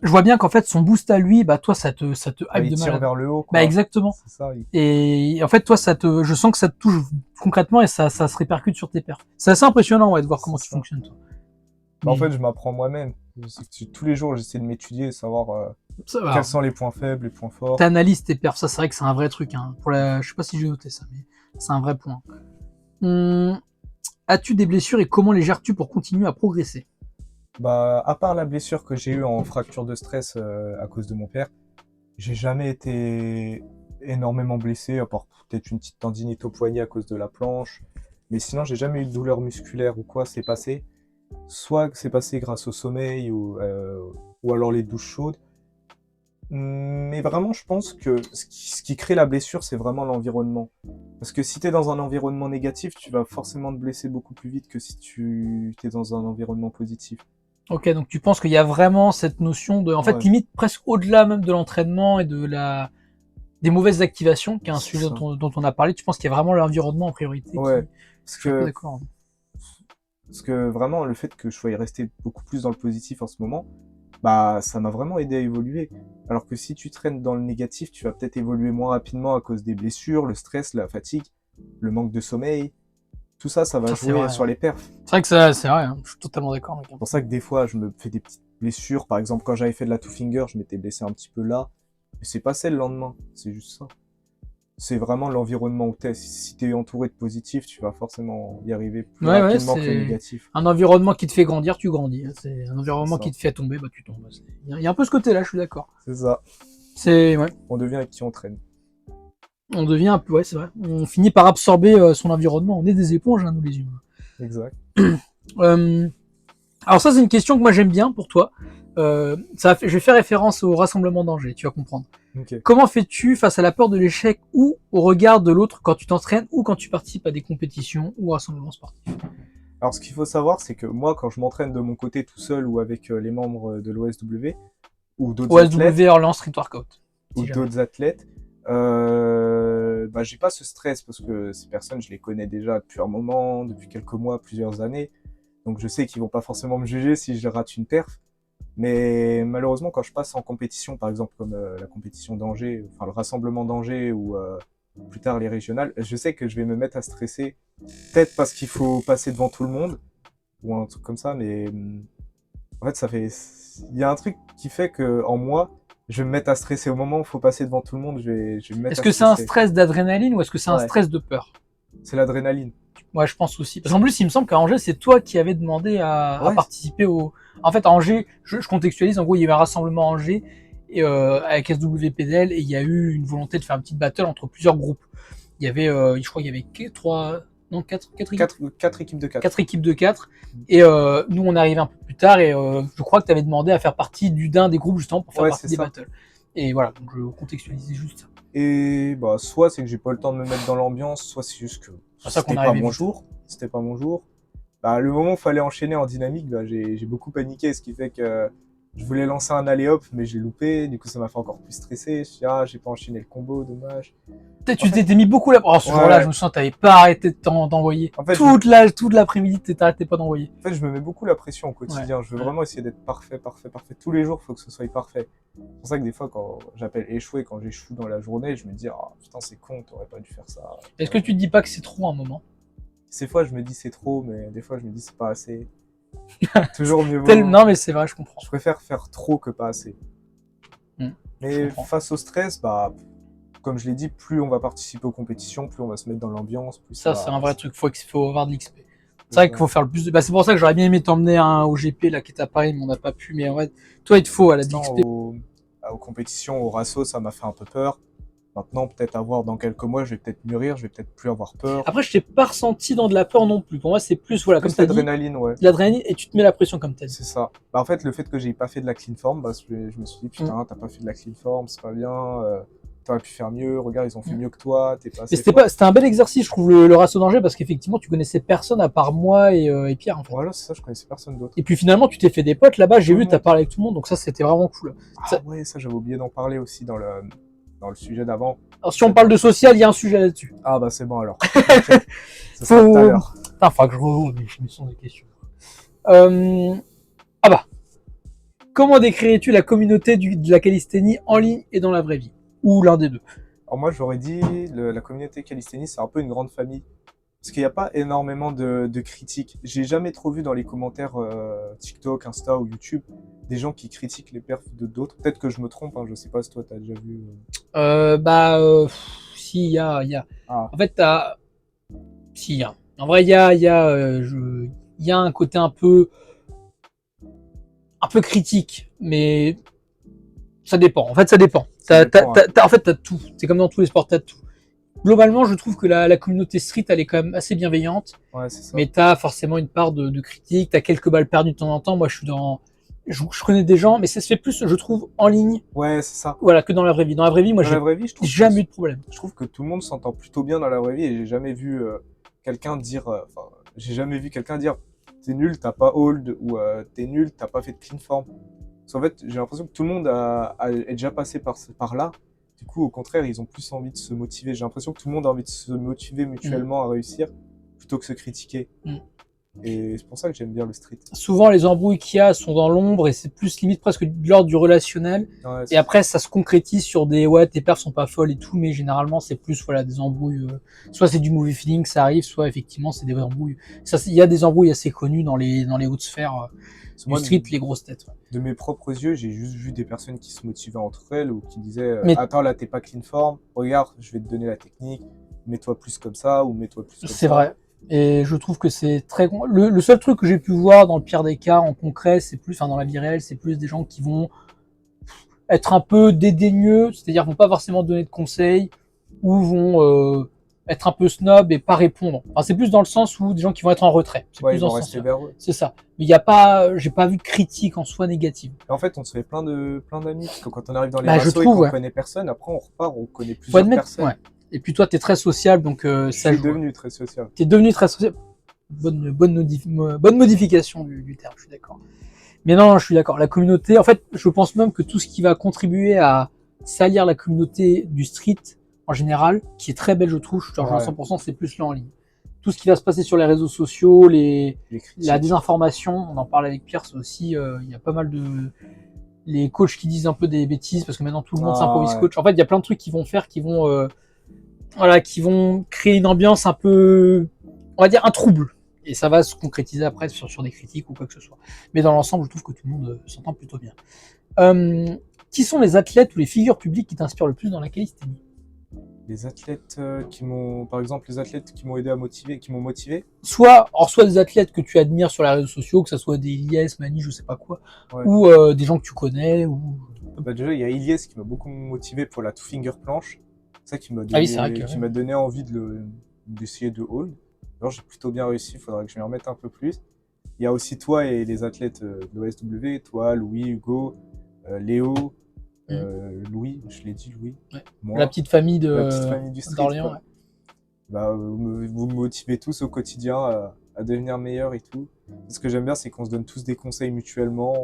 je vois bien qu'en fait, son boost à lui, bah, toi, ça te Bah, hype il de tire malade. vers le haut, Bah, quoi. exactement. C'est ça. Et en fait, toi, je sens que ça te touche concrètement et ça se répercute sur tes perfs. C'est assez impressionnant, ouais, de voir C'est comment tu ça. fonctionnes, toi. Bah, en Mais fait, je m'apprends moi-même. Tous les jours, j'essaie de m'étudier et savoir ça quels va. sont les points faibles, les points forts. T'analyses tes perfs, ça, c'est vrai que c'est un vrai truc. Hein. Je sais pas si j'ai noté ça, mais c'est un vrai point. Hum, As-tu des blessures et comment les gères-tu pour continuer à progresser? Bah, à part la blessure que j'ai eue en fracture de stress à cause de mon père, j'ai jamais été énormément blessé, à part peut-être une petite tendinite au poignet à cause de la planche. Mais sinon, j'ai jamais eu de douleur musculaire ou quoi, c'est passé. Soit que c'est passé grâce au sommeil ou alors les douches chaudes. Mais vraiment, je pense que ce qui crée la blessure, c'est vraiment l'environnement. Parce que si tu es dans un environnement négatif, tu vas forcément te blesser beaucoup plus vite que si tu es dans un environnement positif. Ok, donc tu penses qu'il y a vraiment cette notion de, en fait, Ouais, limite presque au-delà même de l'entraînement et des mauvaises activations, qui est un c'est sujet ça. dont on a parlé. Tu penses qu'il y a vraiment l'environnement en priorité qui, Ouais, parce je suis un peu que, d'accord. parce que vraiment, le fait que je sois resté beaucoup plus dans le positif en ce moment, bah, ça m'a vraiment aidé à évoluer. Alors que si tu traînes dans le négatif, tu vas peut-être évoluer moins rapidement à cause des blessures, le stress, la fatigue, le manque de sommeil. Tout ça, ça va Ça, c'est jouer vrai. sur les perfs. C'est vrai que ça, c'est vrai. Hein. Je suis totalement d'accord, mec. C'est pour ça que des fois, je me fais des petites blessures. Par exemple, quand j'avais fait de la two finger, je m'étais blessé un petit peu là. Mais c'est passé le lendemain. C'est juste ça. C'est vraiment l'environnement où t'es. Si t'es entouré de positifs, tu vas forcément y arriver plus Ouais, ouais, rapidement que le c'est négatif. un environnement qui te fait grandir, tu grandis. C'est un C'est environnement qui ça. te fait tomber, bah tu tombes. Il y a un peu ce côté-là, je suis d'accord. C'est ça. C'est, ouais, On devient avec qui on traîne. on devient un peu, ouais, c'est vrai. On finit par absorber son environnement. On est des éponges, hein, nous les humains. Exact. Euh, alors ça, c'est une question que moi j'aime bien pour toi. Je vais faire référence au rassemblement d'Angers, tu vas comprendre. Ok. Comment fais-tu face à la peur de l'échec ou au regard de l'autre quand tu t'entraînes ou quand tu participes à des compétitions ou rassemblements sportifs? Alors, ce qu'il faut savoir, c'est que moi, quand je m'entraîne de mon côté tout seul ou avec les membres de l'OSW ou d'autres athlètes, OSW Orléans Street Workout, si jamais. bah, j'ai pas ce stress parce que ces personnes, je les connais déjà depuis un moment, depuis quelques mois, plusieurs années. Donc je sais qu'ils vont pas forcément me juger si je rate une perf. Mais malheureusement, quand je passe en compétition, par exemple comme la compétition d'Angers, enfin le rassemblement d'Angers ou plus tard les régionales, je sais que je vais me mettre à stresser. Peut-être parce qu'il faut passer devant tout le monde ou un truc comme ça, mais en fait, il y a un truc qui fait que en moi, je vais me mettre à stresser au moment où il faut passer devant tout le monde. Je vais me mettre Est-ce à que c'est un stresser. stress d'adrénaline ou est-ce que c'est un Ouais, stress de peur? c'est l'adrénaline. Ouais, je pense aussi. Parce qu'en plus, il me semble qu'à Angers, c'est toi qui avais demandé à Ouais, participer au. En fait, à Angers, je contextualise. En gros, il y avait un rassemblement à Angers et, avec SWPDL et il y a eu une volonté de faire une petite battle entre plusieurs groupes. Il y avait, je crois, qu'il y avait quatre équipes, quatre équipes de 4. quatre équipes de quatre. Et nous, on arrivait un peu plus tard et je crois que tu avais demandé à faire partie d'un des groupes justement pour faire Ouais, c'est partie des ça. battles. Et voilà, donc je contextualisais juste ça. Et bah, soit c'est que j'ai pas le temps de me mettre dans l'ambiance, soit c'est juste que C'est ça qu'on c'était pas arrivait mon vite. jour. C'était pas mon jour. Bah, le moment où il fallait enchaîner en dynamique, bah, j'ai beaucoup paniqué, ce qui fait que je voulais lancer un alley-hop, mais j'ai loupé. Du coup, ça m'a fait encore plus stresser. Je suis dit, ah, j'ai pas enchaîné le combo, dommage. Peut-être En tu fait, t'étais mis beaucoup là. Oh, ce jour-là, je ouais. me sens que t'avais pas arrêté d'envoyer. En fait, Toute l'après-midi, t'arrêtais pas d'envoyer. je me mets beaucoup la pression au Ouais. quotidien. Je veux Ouais. vraiment essayer d'être parfait, parfait, parfait. Tous les jours, il faut que ce soit parfait. C'est pour ça que des fois, quand j'appelle échouer, quand j'échoue dans la journée, je me dis, ah, putain, c'est con, t'aurais pas dû faire ça. Est-ce que tu te dis pas que c'est trop un moment? Ces fois, je me dis c'est trop, mais des fois, je me dis c'est pas assez. Toujours mieux vaut. Non, mais c'est vrai, je comprends. Je préfère faire trop que pas assez. Je Mais comprends. face au stress, bah, comme je l'ai dit, plus on va participer aux compétitions, plus on va se mettre dans l'ambiance, plus ça Ça, c'est un va. vrai truc. Faut avoir de l'XP. C'est vrai qu'il faut faire le plus de. Bah, c'est pour ça que j'aurais bien aimé t'emmener au GP là qui est à Paris, mais on n'a pas pu. Mais en fait, toi, il te faut à la de L'instant, l'XP. aux compétitions, au rasso, ça m'a fait un peu peur. Maintenant, peut-être avoir dans quelques mois, je vais peut-être mûrir, je vais peut-être plus avoir peur. Après, je t'ai pas ressenti dans de la peur non plus. Pour moi, c'est plus, voilà, comme Plus t'as dit, l'adrénaline, ouais. de l'adrénaline et tu te mets la pression comme t'as dit. C'est ça. Bah, en fait, le fait que j'ai pas fait de la clean form, bah, je me suis dit, putain, t'as pas fait de la clean form, c'est pas bien. t'aurais pu faire mieux, regarde, ils ont fait mieux que toi, t'es pas Mais assez fort. c'était un bel exercice, je trouve, le ratio danger, parce qu'effectivement, tu connaissais personne à part moi et Pierre, en fait. Voilà, c'est ça, je connaissais personne d'autre. Et puis finalement, tu t'es fait des potes là-bas, j'ai Tout le vu, t'as monde. parlé avec tout le monde, donc ça, c'était vraiment cool. Ah Ça- ouais, ça, j'avais oublié d'en parler aussi dans le sujet d'avant. Alors, si on parle de social, il y a un sujet là-dessus. Ah bah c'est bon alors. Ok. Ce sera tout à l'heure. Putain, faut que je revoie mes définitions des questions. Ah bah. Comment décrirais-tu la communauté de la calisthénie en ligne et dans la vraie vie? Ou l'un des deux? Alors moi, j'aurais dit, la communauté calisthénie, c'est un peu une grande famille. Parce qu'il n'y a pas énormément de critiques. J'ai jamais trop vu dans les commentaires TikTok, Insta ou YouTube des gens qui critiquent les perfs de d'autres. Peut-être que je me trompe, hein, je sais pas si toi t'as déjà vu. Si, il y a. Ah, En fait, si, il y a. En vrai, il y a un côté un peu critique, mais ça dépend. En fait, ça dépend. ça dépend, hein. En fait, t'as tout. C'est comme dans tous les sports, t'as tout. Globalement, je trouve que la communauté street, elle est quand même assez bienveillante, Ouais, c'est ça. mais t'as forcément une part de critique, t'as quelques balles perdues de temps en temps. Moi, je connais des gens, mais ça se fait plus, je trouve, en ligne, Ouais, c'est ça. voilà, que dans la vraie vie. Dans la vraie vie, moi, Dans la vraie vie, jamais eu de problème. je trouve que tout le monde s'entend plutôt bien dans la vraie vie et j'ai jamais vu quelqu'un dire, j'ai jamais vu quelqu'un dire t'es nul, t'as pas hold ou t'es nul, t'as pas fait de clean form. Parce qu'en fait, j'ai l'impression que tout le monde est déjà passé par là. Du coup, au contraire, ils ont plus envie de se motiver. J'ai l'impression que tout le monde a envie de se motiver mutuellement à réussir plutôt que se critiquer. Mm. Et c'est pour ça que j'aime bien le street. Souvent, les embrouilles qu'il y a sont dans l'ombre et c'est plus limite presque de l'ordre du relationnel. Ouais, Et après, ça se concrétise sur des ouais, tes perfs sont pas folles et tout, mais généralement, c'est plus voilà des embrouilles. Soit c'est du mauvais feeling, ça arrive, soit effectivement, c'est des vraies embrouilles. Ça, il y a des embrouilles assez connues dans les hautes sphères du moi, street, les grosses têtes. Ouais. de mes propres yeux, j'ai juste vu des personnes qui se motivaient entre elles ou qui disaient Mais- attends, là, t'es pas clean form, regarde, je vais te donner la technique, mets-toi plus comme ça ou mets-toi plus comme ça. C'est vrai. Et je trouve que c'est très... Le seul truc que j'ai pu voir dans le pire des cas en concret, c'est plus, enfin dans la vie réelle, c'est plus des gens qui vont être un peu dédaigneux, c'est-à-dire vont pas forcément donner de conseils, ou vont être un peu snob et pas répondre. Enfin, c'est plus dans le sens où des gens qui vont être en retrait. C'est Ouais, plus ils dans vont ce rester sens-là. vers eux. C'est ça. Mais il y a pas, j'ai pas vu de critique en soi négative. Et en fait, on se fait plein d'amis parce que quand on arrive dans les Bah, je rassos et trouve, qu'on ouais. connaît personne, après on repart, on connaît Faut plusieurs admettre, personnes. ouais. Et puis toi, t'es très sociable, donc Je ça suis joue. devenu très social. T'es devenu très sociable. Bonne modification du terme, je suis d'accord. Mais non, je suis d'accord. La communauté, en fait, je pense même que tout ce qui va contribuer à salir la communauté du street, en général, qui est très belle, je trouve, je te rejoins à Ouais. 100%, c'est plus là en ligne. Tout ce qui va se passer sur les réseaux sociaux, Les critiques. la désinformation, on en parle avec Pierre, c'est aussi, il y a pas mal de, les coachs qui disent un peu des bêtises, parce que maintenant tout le monde s'improvise ouais. coach. En fait, il y a plein de trucs qui vont faire, voilà, qui vont créer une ambiance un peu, on va dire, un trouble. Et ça va se concrétiser après sur des critiques ou quoi que ce soit. Mais dans l'ensemble, je trouve que tout le monde s'entend plutôt bien. Qui sont les athlètes ou les figures publiques qui t'inspirent le plus dans la calisthénie? Les athlètes par exemple, les athlètes qui m'ont aidé à motiver, qui m'ont motivé. Soit des athlètes que tu admires sur les réseaux sociaux, que ça soit des Ilyes, Mani, je sais pas quoi, Ouais. ou des gens que tu connais, ou... Bah déjà, il y a Ilyes qui m'a beaucoup motivé pour la two finger planche. C'est ça qui m'a donné, Ah oui, c'est vrai que- qui m'a donné envie d'essayer de hold. Alors j'ai plutôt bien réussi, il faudrait que je m'y remette un peu plus. Il y a aussi toi et les athlètes de l'OSW, toi, Louis, Hugo, Léo, Louis, je l'ai dit, Louis. Ouais. Moi, La petite famille la petite famille du street. d'Orléans. quoi. Ouais. Bah, vous me motivez tous au quotidien à devenir meilleur et tout. Ce que j'aime bien, c'est qu'on se donne tous des conseils mutuellement.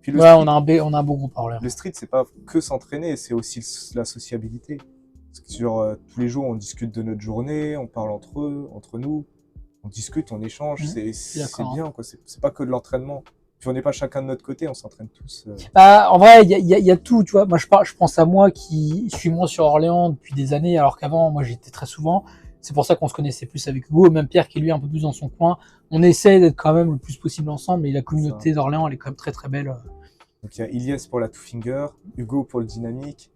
Puis le Ouais, street, on a un beau groupe à Orléans. le street, c'est pas que s'entraîner, c'est aussi la sociabilité. Parce que genre, tous les jours, on discute de notre journée, on parle entre nous, on discute, on échange, c'est d'accord, bien, quoi. C'est pas que de l'entraînement. Puis on n'est pas chacun de notre côté, on s'entraîne tous. Bah, en vrai, il y a tout, tu vois. Moi, je pense à moi qui suis moins sur Orléans depuis des années, alors qu'avant, moi, j'étais très souvent. C'est pour ça qu'on se connaissait plus avec Hugo, même Pierre qui lui est un peu plus dans son coin. On essaie d'être quand même le plus possible ensemble, et la communauté d'Orléans, elle est quand même très très belle. Donc il y a Ilyes pour la two finger, Hugo pour le dynamique,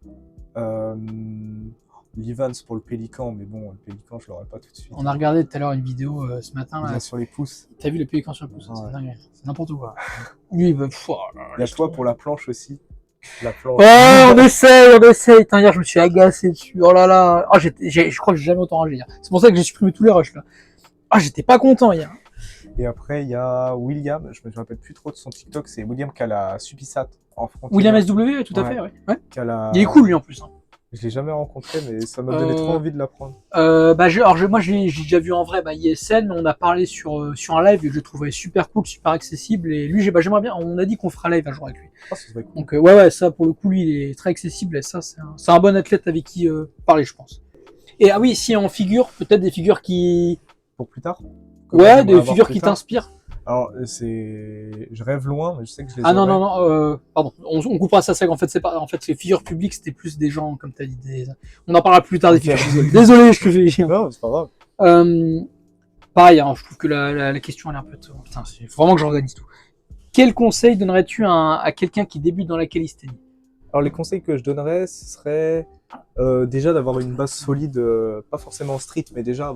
Livans pour le pélican, mais bon, le pélican, je l'aurais pas tout de suite. On a regardé tout à l'heure une vidéo ce matin. Il Là. est sur les pouces. T'as vu le pélican sur le pouce? Ouais. C'est dingue. C'est n'importe quoi. Lui, bah, Il y a toi pour la planche aussi. La planche. Ouais, on essaye. Putain, hier, je me suis agacé dessus. Oh là là. Oh, je crois que j'ai jamais autant ragé hier. C'est pour ça que j'ai supprimé tous les rushs, là. Ah, j'étais pas content hier. Et après, il y a William, je me rappelle plus trop de son TikTok, c'est William qui a la Subisat en front. William SW, tout à Ouais. fait, ouais. Qui a la... Il est cool, lui, en plus. Hein. Je l'ai jamais rencontré, mais ça m'a donné trop envie de l'apprendre. Moi, j'ai déjà vu en vrai ISN, mais on a parlé sur un live et que je trouvais super cool, super accessible. Et lui, j'aimerais bien. On a dit qu'on fera live un jour avec lui. Ah, ce serait cool. Donc, ouais, ça, pour le coup, lui, il est très accessible. Et ça, c'est un bon athlète avec qui parler, je pense. Et ah oui, si en figure, peut-être des figures qui. Pour plus tard. Ouais, des figures qui t'inspirent. Alors, je rêve loin, mais je sais que je les Ah non, aurai. non, non, pardon, on coupera ça sec. En fait, c'est pas, en fait, les figures publiques, c'était plus des gens, comme t'as dit, on en parlera plus tard des Ok. figures. Désolé, je te fais. Non, c'est pas grave. Pareil, hein, je trouve que la question elle est un peu. Putain, il faut vraiment que j'organise tout. Quel conseil donnerais-tu à quelqu'un qui débute dans la calisthénie? Alors, les conseils que je donnerais, ce serait déjà d'avoir une base solide, pas forcément street, mais déjà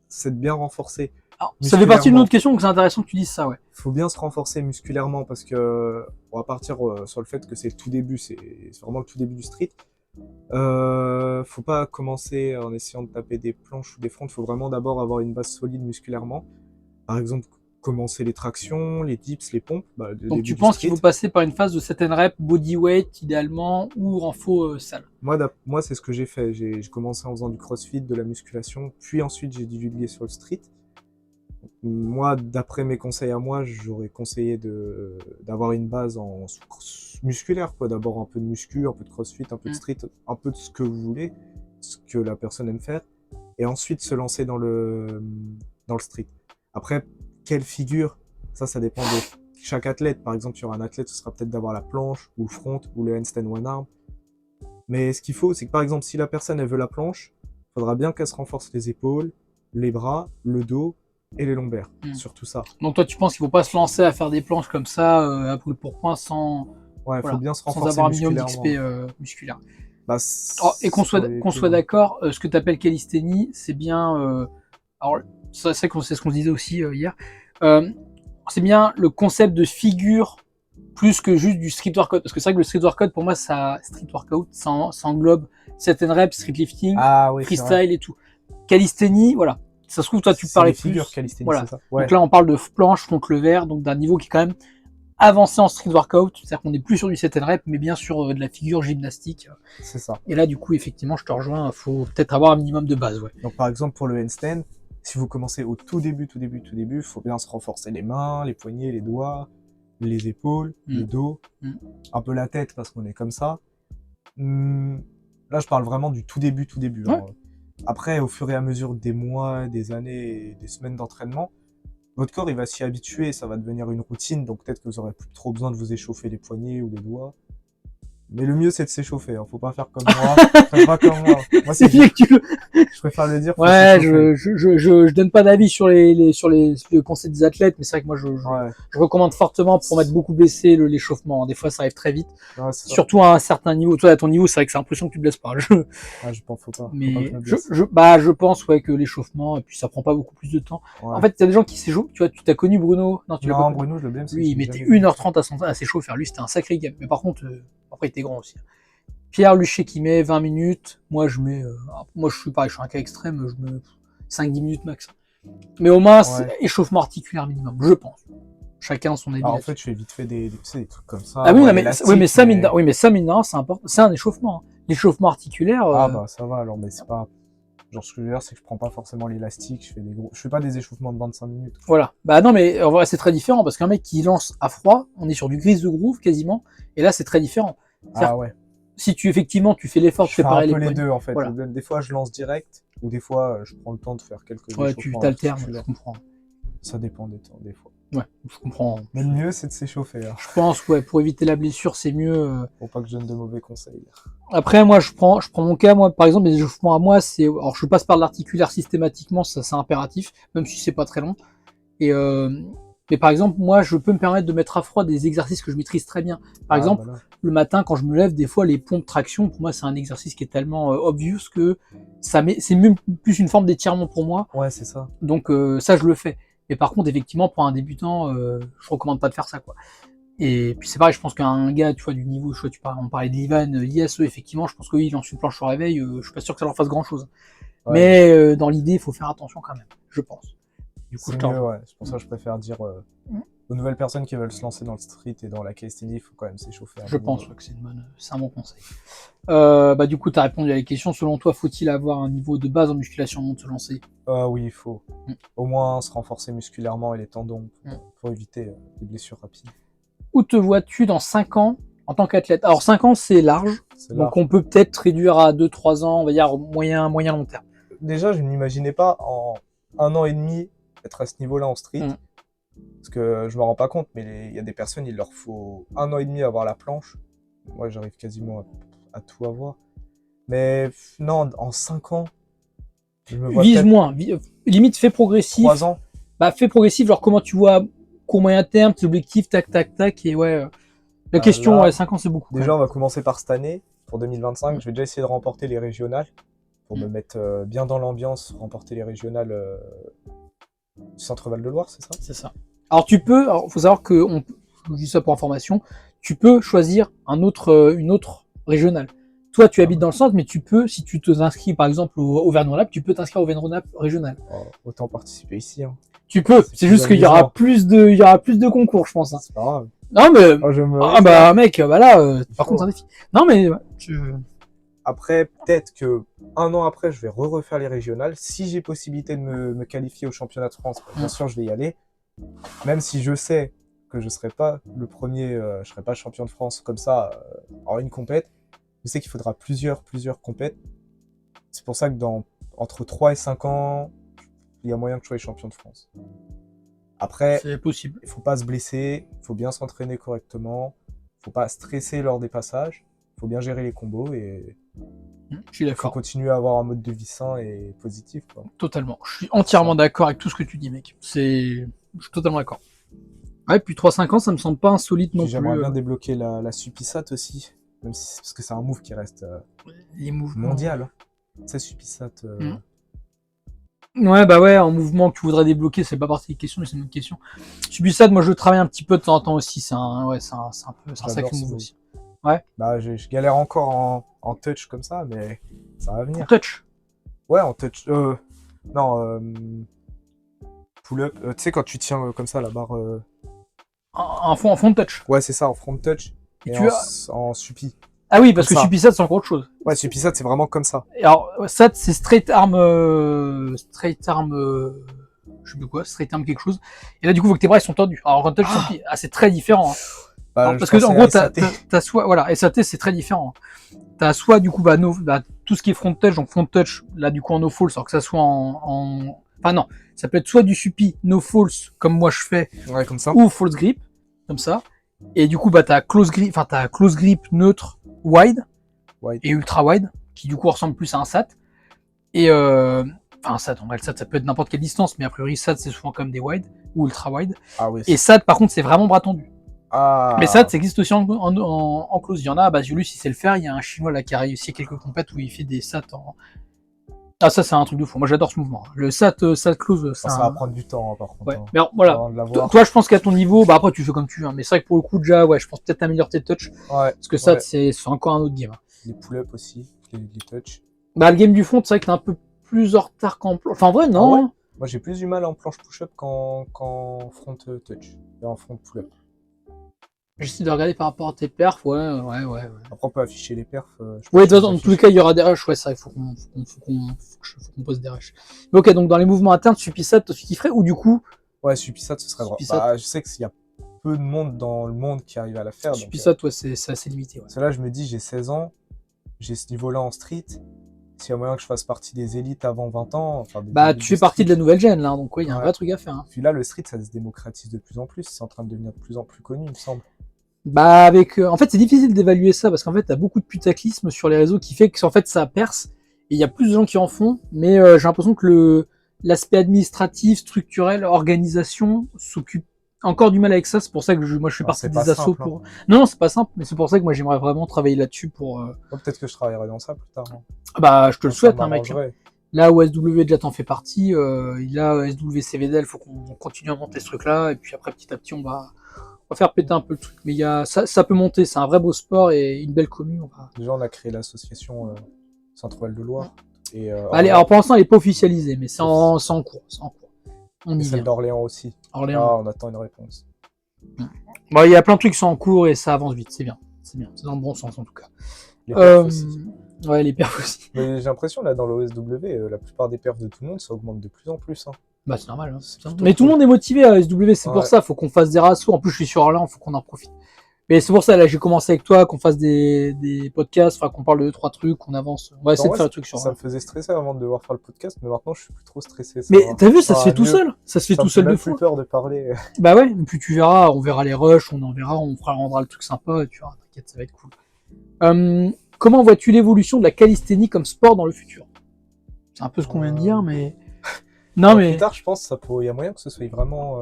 c'est bien renforcé. Alors, ça fait partie d'une autre question, donc c'est intéressant que tu dises ça, ouais. Il faut bien se renforcer musculairement parce que on va partir sur le fait que c'est le tout début, c'est vraiment le tout début du street. Faut pas commencer en essayant de taper des planches ou des fronts, faut vraiment d'abord avoir une base solide musculairement. Par exemple, commencer les tractions, les dips, les pompes. Donc tu penses qu'il faut passer par une phase de set and rep, bodyweight idéalement, ou renfo salle? Moi c'est ce que j'ai fait. J'ai commencé en faisant du crossfit, de la musculation, puis ensuite j'ai divulgué sur le street. Moi, d'après mes conseils à moi, j'aurais conseillé d'avoir une base musculaire, quoi. D'abord un peu de muscu, un peu de crossfit, un peu de street, un peu de ce que vous voulez, ce que la personne aime faire, et ensuite se lancer dans le street. Après, quelle figure, ça dépend de chaque athlète. Par exemple, il y aura un athlète, ce sera peut-être d'avoir la planche, ou le front, ou le handstand one arm. Mais ce qu'il faut, c'est que par exemple, si la personne elle veut la planche, il faudra bien qu'elle se renforce les épaules, les bras, le dos, et les lombaires, surtout ça. Donc toi, tu penses qu'il faut pas se lancer à faire des planches comme ça, à brûle pour point, sans. Ouais, faut bien se renforcer sans avoir un minimum d'XP musculaire. Et qu'on soit d'accord, ce que tu appelles calisthénie, c'est bien. Alors, c'est ce qu'on se disait aussi hier. C'est bien le concept de figure plus que juste du street workout. Parce que c'est vrai que le street workout, pour moi, ça englobe set and rep, street lifting, freestyle et tout. Calisthénie, voilà. Ça se trouve, toi, tu parlais plus. Voilà. C'est ça. Ouais. Donc là, on parle de planche, front lever, donc d'un niveau qui est quand même avancé en street workout. C'est-à-dire qu'on n'est plus sur du set and rep, mais bien sur de la figure gymnastique. C'est ça. Et là, du coup, effectivement, je te rejoins. Il faut peut-être avoir un minimum de base. Ouais. Donc, par exemple, pour le handstand, si vous commencez au tout début, il faut bien se renforcer les mains, les poignets, les doigts, les épaules, le dos, un peu la tête parce qu'on est comme ça. Là, je parle vraiment du tout début. Ouais. Hein. Après, au fur et à mesure des mois, des années et des semaines d'entraînement, votre corps il va s'y habituer, ça va devenir une routine, donc peut-être que vous aurez plus trop besoin de vous échauffer les poignets ou les doigts. Mais le mieux c'est de s'échauffer, hein. Faut pas faire comme moi. Faites pas comme moi. Moi c'est bien que tu le... Je préfère le dire. Ouais, je donne pas d'avis sur le conseil des athlètes, mais c'est vrai que moi je recommande fortement pour mettre beaucoup blessé l'échauffement. Des fois ça arrive très vite, surtout à un certain niveau. Toi à ton niveau, c'est vrai que c'est l'impression que tu te blesses pas. Je pense faut pas. Mais je pense que l'échauffement et puis ça prend pas beaucoup plus de temps. Ouais. En fait, il y a des gens qui s'échauffent. Tu vois, tu t'as connu Bruno? Non, Bruno, je le blâme. Lui, il mettait 1h30 à s'échauffer. Lui, c'était un sacré game. Mais par contre, après, il était grand aussi. Pierre Luché qui met 20 minutes. Moi, je suis pareil, je suis un cas extrême. Je mets 5-10 minutes max. Mais au moins, c'est échauffement articulaire minimum, je pense. Chacun son avis. En fait, je fais vite fait des trucs comme ça. Ah oui, mais ça, mine c'est important. C'est un échauffement. L'échauffement articulaire. Ah bah ça va alors, mais c'est pas. Genre ce que je veux dire, c'est que je prends pas forcément l'élastique, je fais pas des échauffements de 25 minutes. Voilà. Bah non, mais en vrai, c'est très différent parce qu'un mec qui lance à froid, on est sur du grise de groove quasiment, et là c'est très différent. Ah ouais. Si tu fais l'effort de préparer les points. Je fais un peu les deux en fait. Voilà. Des fois je lance direct, ou des fois je prends le temps de faire quelques échauffements. Ouais, tu t'alternes, je comprends. Ça dépend des temps, des fois. Ouais, je comprends. Mais le mieux, c'est de s'échauffer. Hein. Je pense, pour éviter la blessure, c'est mieux. Pour pas que je donne de mauvais conseils. Après, moi, je prends mon cas, moi, par exemple, les échauffements à moi, alors, je passe par l'articulaire systématiquement, ça, c'est impératif, même si c'est pas très long. Mais par exemple, moi, je peux me permettre de mettre à froid des exercices que je maîtrise très bien. Par exemple, le matin, quand je me lève, des fois, les pompes traction, pour moi, c'est un exercice qui est tellement obvious que c'est même plus une forme d'étirement pour moi. Ouais, c'est ça. Donc, ça, je le fais. Mais par contre, effectivement, pour un débutant, je recommande pas de faire ça, quoi. Et puis c'est pareil, je pense qu'un gars, tu vois, du niveau, on parlait d'Ivan, ISE, effectivement, je pense que oui, il lance une planche au réveil, je suis pas sûr que ça leur fasse grand chose. Ouais. Mais dans l'idée, il faut faire attention quand même, je pense. Du coup, c'est mieux, ouais. C'est pour ça que je préfère dire aux nouvelles personnes qui veulent se lancer dans le street et dans la calisthenics, il faut quand même s'échauffer. Je pense que c'est un bon conseil. Du coup, tu as répondu à la question. Selon toi, faut-il avoir un niveau de base en musculation avant de se lancer? Oui, il faut. Au moins se renforcer musculairement et les tendons pour éviter les blessures rapides. Où te vois-tu dans 5 ans en tant qu'athlète? Alors 5 ans, c'est large. Donc on peut peut-être réduire à 2-3 ans, on va dire moyen long terme. Déjà, je ne m'imaginais pas en 1 an et demi être à ce niveau-là en street. Parce que je me rends pas compte, mais il y a des personnes, il leur faut 1 an et demi à avoir la planche. Moi, j'arrive quasiment à tout avoir. Mais non, en 5 ans, je me vois vise moins, limite fais progressif. 3 ans. Fais progressif, genre comment tu vois court moyen terme, tes objectifs, tac, et ouais. La question, là, 5 ans c'est beaucoup. Déjà, on va commencer par cette année, pour 2025. Je vais déjà essayer de remporter les régionales, pour me mettre bien dans l'ambiance, remporter les régionales du Centre Val-de-Loire, c'est ça? C'est ça. Alors faut savoir que, je dis ça pour information, tu peux choisir une autre régionale. Toi, tu habites dans le centre, mais tu peux, si tu t'inscris par exemple au Auvergne-Rhône-Alpes, tu peux t'inscrire au Auvergne-Rhône-Alpes régional. Autant participer ici. Hein. Tu peux, c'est juste qu'il y aura plus de concours, je pense. Hein. C'est pas grave. Non, mais. Mec, par contre, c'est un défi. Non, mais. Après, peut-être que 1 an après, je vais refaire les régionales. Si j'ai possibilité de me qualifier au championnat de France, bien sûr, je vais y aller. Même si je sais que je serai pas le premier, je serai pas champion de France comme ça en une compète. Je sais qu'il faudra plusieurs compètes. C'est pour ça que entre 3 et 5 ans, il y a moyen que je sois champion de France. Après, c'est possible. Il faut pas se blesser, il faut bien s'entraîner correctement, il faut pas stresser lors des passages, il faut bien gérer les combos et je suis d'accord. Il faut continuer à avoir un mode de vie sain et positif. Quoi. Totalement. Je suis entièrement d'accord avec tout ce que tu dis, mec. Je suis totalement d'accord. Ouais, puis 3-5 ans, ça me semble pas insolite non plus. J'aimerais bien débloquer la Supisat aussi, même si, parce que c'est un move qui reste mondial. C'est Supisat. Ouais, un mouvement que tu voudrais débloquer, c'est pas partie des questions, mais c'est une autre question. Supisat, moi je le travaille un petit peu de temps en temps aussi, c'est un sacré move aussi. Ouais. Je galère encore en touch comme ça, mais ça va venir. En touch? Ouais, en touch. Non, pull-up. Tu sais, quand tu tiens comme ça la barre. En front touch. Ouais, c'est ça, en front touch. Et en supi. Ah oui, parce que Supisat, c'est encore autre chose. Ouais, Supisat, c'est vraiment comme ça. Et alors, SAT, c'est straight arm, je sais plus quoi, straight arm quelque chose. Et là, du coup, faut que tes bras ils sont tendus. Alors, front touch, c'est très différent. Hein. Parce que, en gros, t'as soit, voilà, SAT, c'est très différent. T'as soit, du coup, tout ce qui est front touch, donc front touch, là, du coup, en no falls, alors que ça soit enfin, non, ça peut être soit du supi, no falls, comme moi je fais. Ouais, comme ça. Ou false grip, comme ça. Et du coup, t'as close grip neutre, wide. Et ultra wide, qui du coup ressemble plus à un SAT. Et un SAT, en vrai, le SAT, ça peut être n'importe quelle distance, mais a priori, SAT, c'est souvent comme des wide ou ultra wide. Ah, oui, et SAT, par contre, c'est vraiment bras tendu. Ah. Mais SAT, ça existe aussi en close. Il y en a à Basiolus, il sait le faire. Il y a un chinois là qui a réussi quelques compètes où il fait des SAT en. Ah, ça, c'est un truc de fou. Moi, j'adore ce mouvement. Le SAT close, ça va prendre du temps, par contre. Ouais. Mais alors, voilà. Toi, je pense qu'à ton niveau, après, tu fais comme tu veux. Hein. Mais c'est vrai que pour le coup, déjà, je pense peut-être améliorer tes touch. Ouais. Parce que SAT, c'est encore un autre game. Les pull-ups aussi, les touch. Le game du fond, c'est vrai que t'es un peu plus en retard qu'en planche. Enfin, en vrai, non. Ah ouais. Moi, j'ai plus du mal en planche push-up qu'en front touch et en front pull-up. J'essaie de regarder par rapport à tes perfs, ouais. Après, on peut afficher les perfs. Ouais, dans tous les cas, il y aura des rushs, ouais, ça, il faut qu'on pose des rushs. Mais ok, donc dans les mouvements internes, Supisat, tu kifferais, ou du coup. Ouais, Supisat, ce serait drôle. Je sais qu'il y a peu de monde dans le monde qui arrive à la faire. Supisat, ouais, c'est assez limité. Ouais. C'est là, je me dis, j'ai 16 ans, j'ai ce niveau-là en street. S'il y a moyen que je fasse partie des élites avant 20 ans. Tu fais partie de la nouvelle gêne, là, donc ouais, il y a un vrai truc à faire. Hein. Puis là, le street, ça se démocratise de plus en plus. C'est en train de devenir de plus en plus connu, il me semble. En fait, c'est difficile d'évaluer ça parce qu'en fait, t'as beaucoup de putaclisme sur les réseaux qui fait que, en fait, ça perce et il y a plus de gens qui en font, mais j'ai l'impression que l'aspect administratif, structurel, organisation s'occupe encore du mal avec ça. C'est pour ça que moi, je fais partie des assos pour. Non, c'est pas simple, mais c'est pour ça que moi, j'aimerais vraiment travailler là-dessus pour. Peut-être que je travaillerai dans ça plus tard. Hein. Je te le souhaite, hein, mec. Là où SW déjà t'en fait partie, là SWCVD, il faut qu'on continue à monter ce truc-là, et puis après, petit à petit, on va faire péter un peu le truc, mais ça peut monter, c'est un vrai beau sport et une belle commune. Déjà, on a créé l'association Centre Val-de-Loire. Et, alors pour l'instant, elle n'est pas officialisée, mais c'est en cours. On y celle d'Orléans aussi. Orléans. On attend une réponse. Bon, il y a plein de trucs qui sont en cours et ça avance vite, c'est bien. C'est bien, c'est dans le bon sens en tout cas. Les perfs aussi. Ouais, les perfs aussi. Mais j'ai l'impression, là, dans l'OSW, la plupart des perfs de tout le monde, ça augmente de plus en plus. Hein. Bah, c'est normal. Hein. C'est plutôt Mais tout le cool. monde est motivé à SW, c'est pour Ouais. ça, faut qu'on fasse des rassos. En plus, je suis sur Orléans, faut qu'on en profite. Mais c'est pour ça, là, j'ai commencé avec toi, qu'on fasse des podcasts, qu'on parle de 2-3 trucs, qu'on avance. On va essayer En de vrai, faire des trucs sur ça me Orléans. faisait stresser avant de devoir faire le podcast, mais maintenant je suis plus trop stressé. Ça Mais va. t'as vu, ça se fait va tout mieux. seul. Ça se fait Ça tout me fait seul de même fou. plus peur de parler. Bah ouais, et puis tu verras, on verra les rushs, on en verra, on rendra le truc sympa, et tu verras, t'inquiète, ça va être cool. Comment vois-tu l'évolution de la calisthénie comme sport dans le futur? C'est un peu ce qu'on vient de dire, mais... Non, Alors, mais... plus tard, je pense il y a moyen que ce soit vraiment.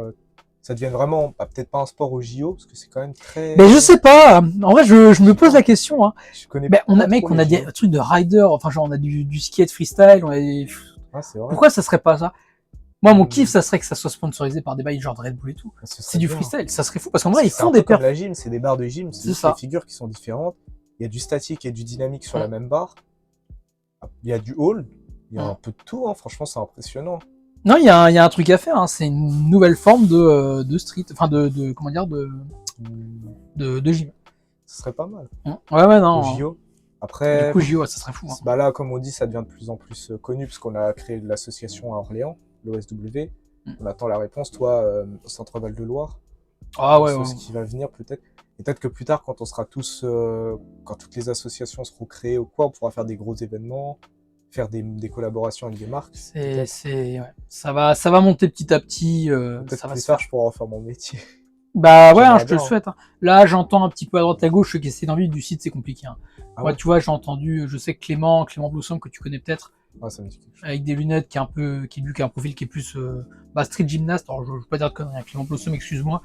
Ça devienne vraiment. Peut-être pas un sport au JO, parce que c'est quand même très. Mais je sais pas, en vrai, je me pose la question, hein. Je connais Ben, on pas a, mec, trop on les a des JO. trucs de rider, enfin, genre, on a du skate freestyle, on a des... Ah, c'est vrai. Pourquoi ça serait pas ça? Moi, mon Hmm. kiff, ça serait que ça soit sponsorisé par des bails genre de Red Bull et tout. Ce serait C'est du bien. freestyle, ça serait fou, parce qu'en Parce vrai, que ils c'est font un peu des comme perfs. la gym, c'est des barres de gym, c'est C'est juste ça. les figures qui sont différentes. Il y a du statique et du dynamique sur la même barre. Il y a du hold, il y a un peu de tout, hein. Franchement, c'est impressionnant. Non, il y a un truc à faire, hein. C'est une nouvelle forme de street, enfin, comment dire, Hmm. de gym. Ce serait pas mal. Ouais, ouais, Au non. JO. Du Après, coup, JO, ça serait fou, hein. bah là, comme on dit, ça devient de plus en plus connu parce qu'on a créé l'association à Orléans, l'OSW. On attend la réponse, toi, au Centre Val de Loire. Ah ouais, C'est ouais. ce qui va venir peut-être. Et peut-être que plus tard, quand on sera tous, quand toutes les associations seront créées ou quoi, on pourra faire des gros événements, faire des collaborations avec des marques. Ouais. Ça va monter petit à petit, Peut-être ça va plus se tard, faire. je pourrai en faire mon métier. Bah ouais, hein, J'aimerais je te le bien. souhaite, hein. Là, j'entends un petit peu à droite à gauche que c'est d'envie du site, c'est compliqué, hein. Ah Moi, ouais? tu vois, j'ai entendu, je sais que Clément Blossom, que tu connais peut-être, Ah, ça me dit quelque chose. avec des lunettes, qui a un profil qui est plus street gymnast. Alors, je veux pas dire de conneries, hein, Clément Blossom, excuse-moi.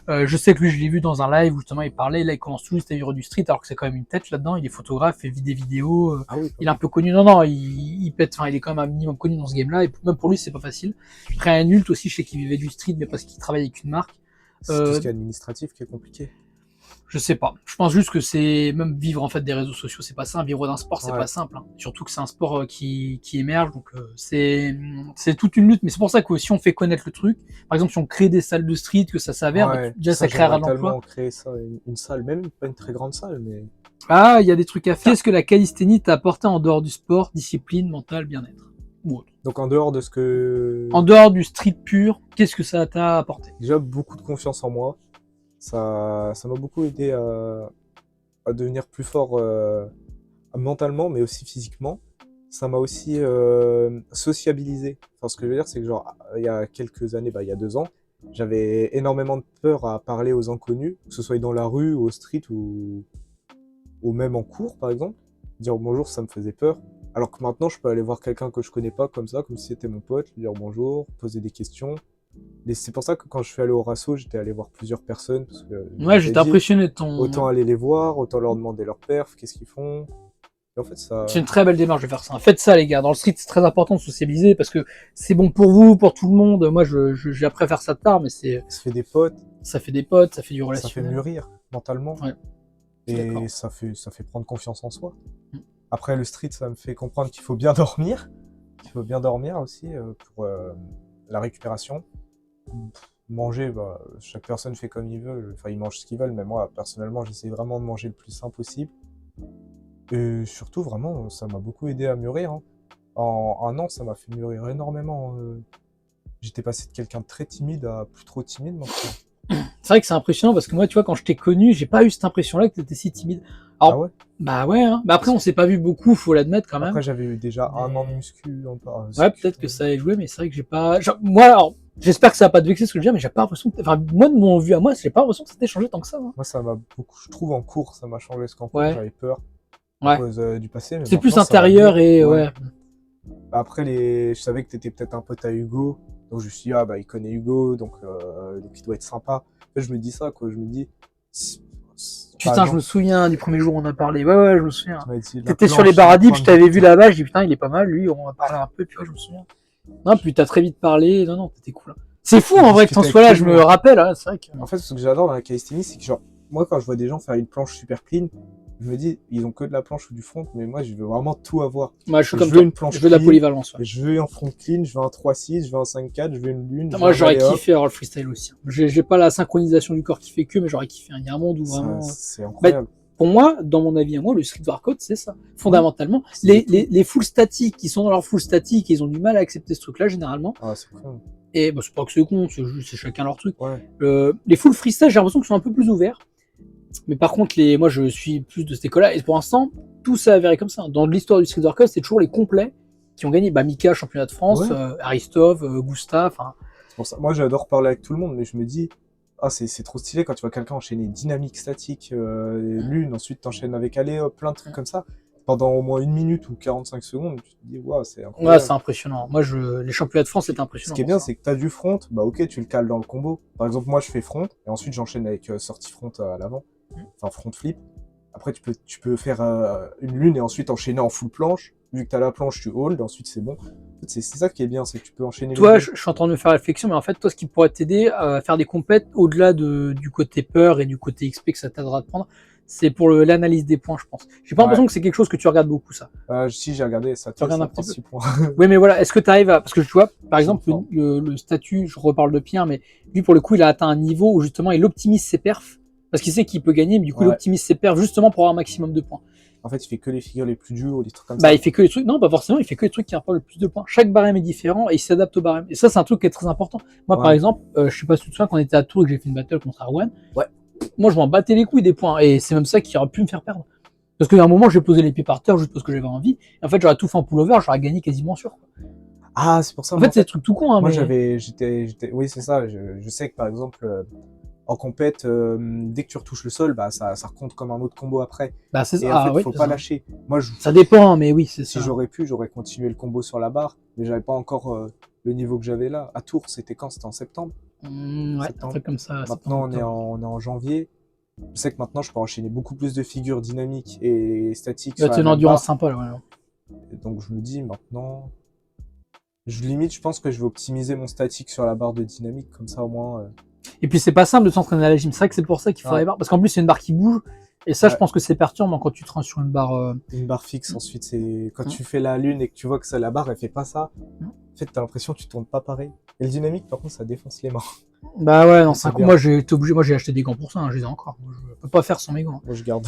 Je sais que lui, je l'ai vu dans un live où justement il parlait. Là, il commence tout juste à vivre du street, alors que c'est quand même une tête là-dedans. Il est photographe, fait des vidéos. Ah oui, Il est un peu connu. Non, il pète. Enfin, il est quand même un minimum connu dans ce game-là. Et même pour lui, c'est pas facile. Après, un adulte aussi, je sais qu'il vivait du street, mais parce qu'il travaille avec une marque. c'est tout ce qui est administratif qui est compliqué. Je sais pas. Je pense juste que c'est même vivre en fait des réseaux sociaux, c'est pas simple. Vivre d'un sport, c'est Ouais. pas simple. Hein. Surtout que c'est un sport qui émerge, donc c'est toute une lutte. Mais c'est pour ça que si on fait connaître le truc, par exemple, si on crée des salles de street, que ça s'avère, bah, Ouais, déjà ça créera de j'aimerais l'emploi. tellement créer ça, une salle, même pas une très grande salle, mais Ah, il y a des trucs à faire. Qu'est-ce que la calisthénie t'a apporté en dehors du sport, discipline, mental, bien-être ou autre? donc en dehors de ce que En dehors du street pur, qu'est-ce que ça t'a apporté? déjà beaucoup de confiance en moi, ça m'a beaucoup aidé à devenir plus fort mentalement, mais aussi physiquement. Ça m'a aussi sociabilisé. Enfin, ce que je veux dire, c'est que genre il y a quelques années, il y a 2 ans, j'avais énormément de peur à parler aux inconnus, que ce soit dans la rue, au street ou même en cours, par exemple. Dire bonjour, ça me faisait peur. Alors que maintenant, je peux aller voir quelqu'un que je connais pas comme ça, comme si c'était mon pote, lui dire bonjour, poser des questions. Et c'est pour ça que quand je suis allé au Rasso, j'étais allé voir plusieurs personnes. Parce que Ouais, j'étais impressionné de ton. autant aller les voir, autant leur demander leur perf, qu'est-ce qu'ils font. Et en fait, ça. C'est une très belle démarche de faire ça. Faites ça, les gars. Dans le street, c'est très important de sociabiliser parce que c'est bon pour vous, pour tout le monde. Moi, j'ai appris à faire ça tard, mais Ça fait des potes, ça fait des potes, ça fait du ça fait relationnel. mûrir mentalement. Ouais. Et ça fait prendre confiance en soi. Mm. Après, le street, ça me fait comprendre qu'il faut bien dormir. Qu'il faut bien dormir aussi pour la récupération. Manger, chaque personne fait comme il veut. Enfin, ils mangent ce qu'ils veulent, mais moi, personnellement, j'essaie vraiment de manger le plus sain possible. Et surtout, vraiment, ça m'a beaucoup aidé à mûrir. Hein. En 1 an, ça m'a fait mûrir énormément. J'étais passé de quelqu'un de très timide à plus trop timide maintenant. C'est vrai que c'est impressionnant parce que moi, tu vois, quand je t'ai connu, j'ai pas eu cette impression-là que t'étais si timide. Alors, Ah ouais? bah ouais, hein. Bah après, on s'est pas vu beaucoup, faut l'admettre quand même. Après, j'avais eu déjà Mais- 1 an de muscu. Ouais, peut-être que ça a joué, mais c'est vrai que j'ai pas. Moi, alors, j'espère que ça va pas te vexer ce que je dis, mais j'ai pas l'impression que. Enfin, moi, de mon vu à moi, j'ai pas l'impression que ça t'ait changé tant que ça. Hein. Moi, ça m'a beaucoup. Je trouve en cours, ça m'a changé ce qu'en cours, Ouais. j'avais peur Ouais. à cause du passé. Mais C'est plus maintenant, ça va intérieur mieux. et ouais. Après, je savais que t'étais peut-être un pote à Hugo. Donc, je me suis dit, il connaît Hugo, donc il doit être sympa. En fait, je me dis ça, quoi. Je me dis. Putain, je me souviens du premier jour où on a parlé. Ouais, je me souviens. T'étais T'étais sur les Baradis, je t'avais vu là-bas, je dis putain, il est pas mal, lui, on va parler un peu, puis ouais, je me souviens. Non, puis t'as très vite parlé, non, t'étais cool. C'est fou en vrai que t'en sois là, je me rappelle, hein, c'est vrai que. En fait, ce que j'adore dans la calisthénie, c'est que genre, moi, quand je vois des gens faire une planche super clean, Je me dis, ils ont que de la planche ou du front, mais moi, je veux vraiment tout avoir. Moi, je suis Je comme veux toi. une planche Je veux de la clean, polyvalence. Ouais. je veux un front clean, je veux un 3-6, je veux un 5-4, je veux une lune, je veux Moi, un j'aurais alley-hop. kiffé avoir le freestyle aussi. J'ai pas la synchronisation du corps qui fait que, mais j'aurais kiffé. Il y a un monde où Ça, vraiment. c'est Bah, incroyable. pour moi, dans mon avis à moi, le street workout, c'est ça. Fondamentalement, c'est les full statiques qui sont dans leur full statique, ils ont du mal à accepter ce truc-là, généralement. Ah, c'est con. Et bah, c'est pas que c'est con, c'est chacun leur truc. Ouais. Les full freestyle, j'ai l'impression qu'ils sont un peu plus ouverts. Mais par contre, moi, je suis plus de cette école-là. Et pour l'instant, tout s'est avéré comme ça. Dans l'histoire du street workout, c'est toujours les complets qui ont gagné. Bah, Mika, championnat de France, Ouais. Aristov, Gustave. C'est pour ça. Moi, j'adore parler avec tout le monde, mais je me dis, ah, c'est trop stylé quand tu vois quelqu'un enchaîner dynamique, statique, lune, ensuite t'enchaînes avec alley-hop, plein de trucs comme ça. Pendant au moins 1 minute ou 45 secondes, tu te dis, waouh, c'est Ouais, incroyable. c'est impressionnant. Moi, les championnats de France, c'est Ce impressionnant. qui est bien, c'est que t'as du front, bah ok, tu le cales dans le combo. Par exemple, moi, je fais front, et ensuite j'enchaîne avec sortie front à l'avant, enfin front flip. Après, tu peux faire une lune et ensuite enchaîner en full planche. Vu que t'as la planche, tu hold, et ensuite c'est bon. En fait, c'est ça qui est bien, c'est que tu peux enchaîner Toi, les je deux. suis en train de me faire réflexion, mais en fait, toi, ce qui pourrait t'aider à faire des compètes au-delà du côté peur et du côté XP que ça t'aidera de prendre, c'est pour l'analyse des points, je pense. J'ai pas l'impression que c'est quelque chose que tu regardes beaucoup, ça. Si, j'ai regardé, ça Tu regardes un prend petit peu. 6 points. Oui, mais voilà, est-ce que tu arrives à... Parce que tu vois, par exemple, Forme. le statut, je reparle de Pierre, mais lui, pour le coup, il a atteint un niveau où justement, il optimise ses perfs, parce qu'il sait qu'il peut gagner, mais du coup, il Ouais. optimise ses perfs justement pour avoir un maximum de points. En fait, il fait que les figures les plus dures ou des trucs comme Bah, ça. il fait que les trucs, non, pas forcément, il fait que les trucs qui rapportent le plus de points. Chaque barème est différent et il s'adapte au barème. Et ça, c'est un truc qui est très important. Moi, par Ouais. exemple, je sais pas si tu te souviens, quand on était à Tours et que j'ai fait une battle contre Arwan, Ouais. moi, je m'en battais les couilles des points. Et c'est même ça qui aurait pu me faire perdre. Parce qu'il y a un moment, j'ai posé les pieds par terre juste parce que j'avais envie. Et en fait, j'aurais tout fait en pullover, j'aurais gagné quasiment sûr. Ah, c'est pour ça. En moi, fait, c'est des trucs tout con, hein, moi, mais. oui, c'est ça. Je sais que par exemple, en compète, dès que tu retouches le sol, bah, ça compte comme un autre combo après. Bah, c'est ça. Et en fait, Oui, faut c'est pas ça. lâcher. Moi, Ça dépend, mais oui, c'est si ça. j'aurais pu, j'aurais continué le combo sur la barre, mais j'avais pas encore le niveau que j'avais là. À Tours, c'était quand? C'était en septembre? Ouais, un Septembre. truc comme ça. Maintenant, septembre, octobre. on est en janvier. Je sais que maintenant, je peux enchaîner beaucoup plus de figures dynamiques et statiques Bah, sur c'est la une même endurance barre. sympa, là, ouais. Et donc, je me dis maintenant, je pense que je vais optimiser mon statique sur la barre de dynamique, comme ça au moins. Et puis c'est pas simple de s'entraîner à la gym. C'est vrai que c'est pour ça qu'il faudrait Ouais. voir. Parce qu'en plus, c'est une barre qui bouge. Et ça, Ouais. je pense que c'est perturbant quand tu te rends sur une barre. Une barre fixe, ensuite, c'est quand tu fais la lune et que tu vois que ça, la barre, elle fait pas ça. En fait, t'as l'impression que tu tournes pas pareil. Et le dynamique, par contre, ça défonce les mains. Bah ouais, non, C'est c'est un coup. bien. Moi, j'ai été obligé. Moi, j'ai acheté des gants pour ça. Hein, je les ai encore. Moi, je peux pas faire sans mes gants. Moi, je garde.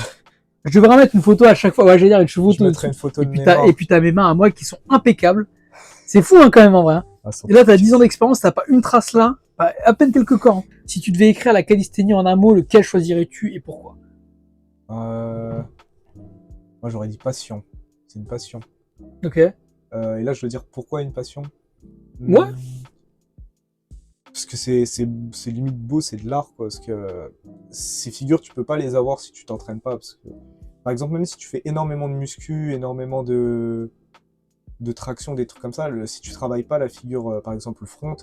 Je devrais mettre une photo à chaque fois. Ouais, j'allais dire une photo. Je mettrai une photo et de puis mes mains. et puis t'as mes mains à moi qui sont impeccables. C'est fou, hein, quand même, en vrai. Hein. Ah, Et là, t'as 10 ans d'expérience, t'as pas une trace là. Bah, à peine quelques corps. Hein. Si tu devais écrire la calisthénie en un mot, lequel choisirais-tu et pourquoi? Moi, j'aurais dit passion. C'est une passion. Ok. Et là, je veux dire pourquoi une passion. Ouais. Parce que c'est limite beau, c'est de l'art, quoi. Parce que ces figures, tu peux pas les avoir si tu t'entraînes pas. Parce que, par exemple, même si tu fais énormément de muscu, énormément de traction, des trucs comme ça, si tu travailles pas la figure, par exemple le front,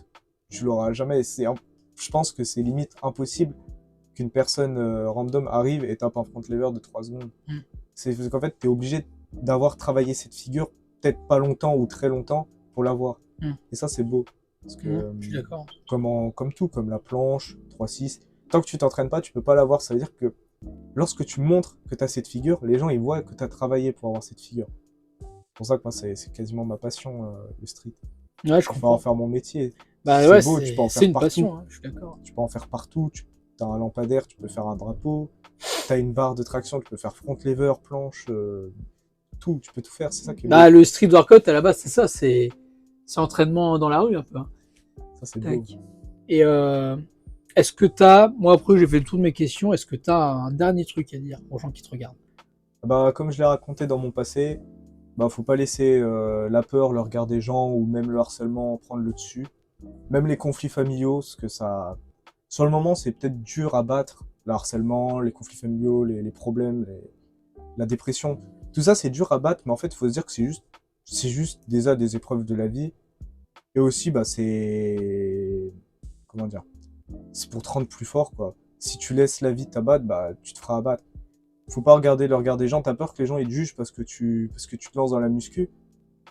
tu l'auras jamais. Je pense que c'est limite impossible qu'une personne random arrive et tape un front lever de 3 secondes. C'est parce qu'en fait, tu es obligé d'avoir travaillé cette figure peut-être pas longtemps ou très longtemps pour l'avoir. Et ça, c'est beau. Parce que, je suis d'accord. comme tout, comme la planche, 3-6, tant que tu t'entraînes pas, tu peux pas l'avoir. Ça veut dire que lorsque tu montres que tu as cette figure, les gens ils voient que tu as travaillé pour avoir cette figure. C'est pour ça que moi, c'est quasiment ma passion, le street. Ouais, je Je peux comprends. en faire mon métier. Bah C'est ouais, beau, tu peux en c'est faire une partout. passion, hein, je suis d'accord. Tu peux en faire partout. Tu as un lampadaire, tu peux faire un drapeau. Tu as une barre de traction, tu peux faire front lever, planche, tout. Tu peux tout faire. C'est ça qui est beau. Bah, le street workout, à la base, c'est ça, c'est entraînement dans la rue, un peu. Hein. Ça, c'est beau. Tac. Et est-ce que t'as, moi après j'ai fait le tour de mes questions, est-ce que t'as un dernier truc à dire aux gens qui te regardent? Bah, comme je l'ai raconté dans mon passé, bah, faut pas laisser la peur, le regard des gens ou même le harcèlement prendre le dessus. Même les conflits familiaux, parce que ça, sur le moment, c'est peut-être dur à battre. Le harcèlement, les conflits familiaux, les problèmes, la dépression. Tout ça, c'est dur à battre, mais en fait, il faut se dire que c'est juste déjà des épreuves de la vie. Et aussi, bah, comment dire, c'est pour te rendre plus fort, quoi. Si tu laisses la vie t'abattre, bah, tu te feras abattre. Faut pas regarder le regard des gens. T'as peur que les gens ils te jugent parce que tu te lances dans la muscu.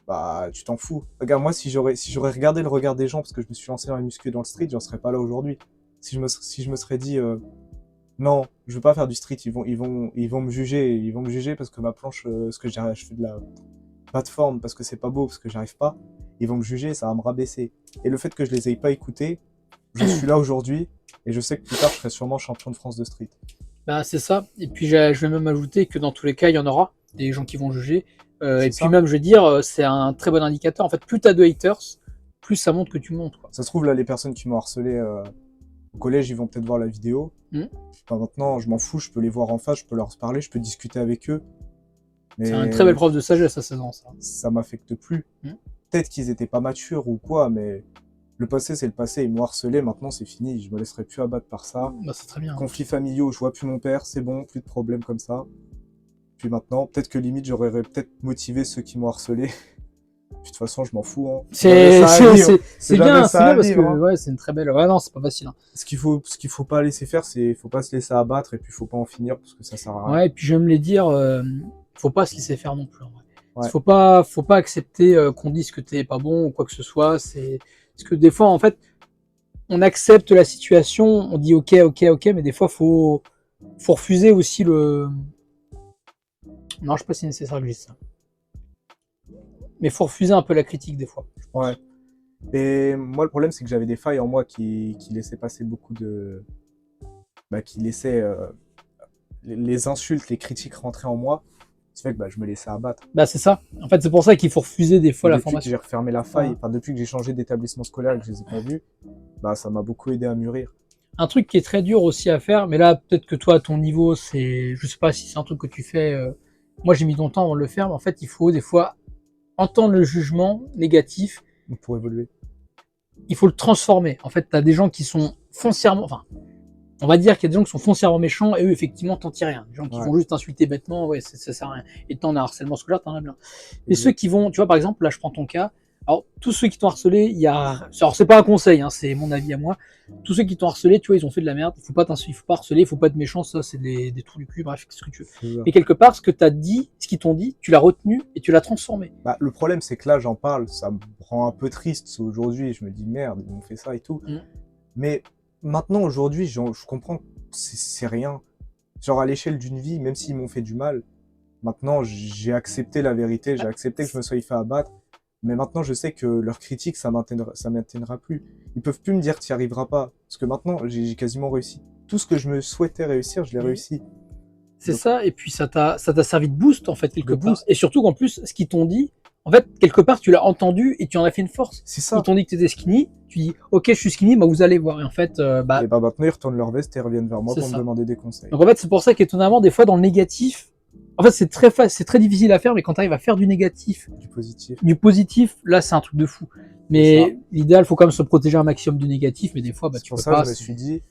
Bah, tu t'en fous. Regarde, moi, si j'aurais regardé le regard des gens parce que je me suis lancé dans la muscu et dans le street, j'en serais pas là aujourd'hui. Si je me serais dit, Non, je veux pas faire du street. Ils vont me juger. Ils vont me juger parce que ma planche, je fais de la plateforme parce que c'est pas beau, parce que j'arrive pas. Ils vont me juger, ça va me rabaisser. Et le fait que je les ai pas écoutés, je suis là aujourd'hui et je sais que plus tard, je serai sûrement champion de France de street. Bah, c'est ça. Et puis, je vais même ajouter que dans tous les cas, il y en aura des gens qui vont juger. Et C'est puis ça. même, je vais dire, c'est un très bon indicateur. En fait, plus t'as de haters, plus ça montre que tu montes, quoi. Ça se trouve, là, les personnes qui m'ont harcelé au collège, ils vont peut-être voir la vidéo. Mhm. Enfin, maintenant, je m'en fous, je peux les voir en face, je peux leur parler, je peux discuter avec eux. C'est une Mais très belle preuve de sagesse à 16 ans, ça. ça m'affecte plus. Mhm. Peut-être qu'ils étaient pas matures ou quoi, mais le passé, c'est le passé. Ils m'ont harcelé, maintenant, c'est fini. Je me laisserai plus abattre par ça. Bah, c'est très bien. Conflits familiaux, je vois plus mon père, c'est bon, plus de problèmes comme ça. Puis maintenant, peut-être que limite, j'aurais peut-être motivé ceux qui m'ont harcelé. Puis de toute façon, je m'en fous. Hein. C'est C'est jamais bien, ça c'est bien à parce que vivre, hein. ouais, c'est une très belle. Ouais, non, c'est pas facile, hein. Ce qu'il faut pas laisser faire, c'est faut pas se laisser abattre et puis faut pas en finir parce que ça sert à rien. Ouais, et puis j'aime les dire, faut pas se laisser faire non plus, en vrai. Ouais. Faut pas accepter qu'on dise que t'es pas bon ou quoi que ce soit. C'est parce que des fois, en fait, on accepte la situation, on dit ok, mais des fois, faut refuser aussi le. Non, je sais pas si c'est nécessaire que je dise ça. Mais faut refuser un peu la critique des fois. Ouais. Et moi, le problème, c'est que j'avais des failles en moi qui laissaient passer beaucoup de. Bah, qui laissaient les insultes, les critiques rentrer en moi. Ce qui fait que bah, je me laissais abattre. Bah c'est ça. En fait, c'est pour ça qu'il faut refuser des fois la Depuis que formation. j'ai refermé la faille, Ouais. enfin, depuis que j'ai changé d'établissement scolaire et que je les ai pas vus, bah, ça m'a beaucoup aidé à mûrir. Un truc qui est très dur aussi à faire, mais là peut-être que toi à ton niveau, c'est, je sais pas si c'est un truc que tu fais. Moi j'ai mis longtemps avant de le faire, mais en fait il faut des fois entendre le jugement négatif, Pour évoluer. il faut le transformer. En fait, t'as des gens qui sont foncièrement, enfin, on va dire qu'il y a des gens qui sont foncièrement méchants et eux effectivement t'en tires rien. Des gens qui Ouais. vont juste t'insulter bêtement, ouais, ça sert à rien. Et t'en as un harcèlement scolaire, t'en as plein. Mais Exact. ceux qui vont, tu vois par exemple, là je prends ton cas. Alors tous ceux qui t'ont harcelé, il y a, alors c'est pas un conseil, hein, c'est mon avis à moi. Tous ceux qui t'ont harcelé, tu vois, ils ont fait de la merde. Il faut pas t'insulter, il faut pas harceler, il faut pas être méchant, ça c'est des trous du cul, bref, qu'est-ce que tu veux. C'est ça. Mais quelque part, ce que t'as dit, ce qu'ils t'ont dit, tu l'as retenu et tu l'as transformé. Bah, le problème, c'est que là, j'en parle, ça me rend un peu triste. Aujourd'hui, je me dis merde, ils m'ont fait ça et tout. Mm. Mais maintenant, aujourd'hui, je comprends que c'est rien. Genre, à l'échelle d'une vie, même s'ils m'ont fait du mal, maintenant, j'ai accepté la vérité, j'ai accepté que je me sois fait abattre. Mais maintenant, je sais que leurs critiques, ça maintiendra plus. Ils peuvent plus me dire, t'y arriveras pas. Parce que maintenant, j'ai quasiment réussi. Tout ce que je me souhaitais réussir, je l'ai réussi. C'est Donc- ça, et puis ça t'a servi de boost en fait quelque De part. boost. Et surtout qu'en plus, ce qu'ils t'ont dit, en fait, quelque part, tu l'as entendu et tu en as fait une force. C'est ça. Ils t'ont dit que t'étais skinny, tu dis ok, je suis skinny, bah vous allez voir. Et en fait, bah, Et bah maintenant, ils retournent leur veste et reviennent vers moi C'est pour ça. me demander des conseils. donc en fait, c'est pour ça qu'étonnamment, des fois dans le négatif, en fait, c'est très difficile à faire, mais quand tu arrives à faire du négatif, Du positif. du positif, là, c'est un truc de fou. C'est Mais l'idéal, faut quand même se protéger un maximum du négatif, mais des fois, bah C'est tu pour peux ça pas. que je me suis dit,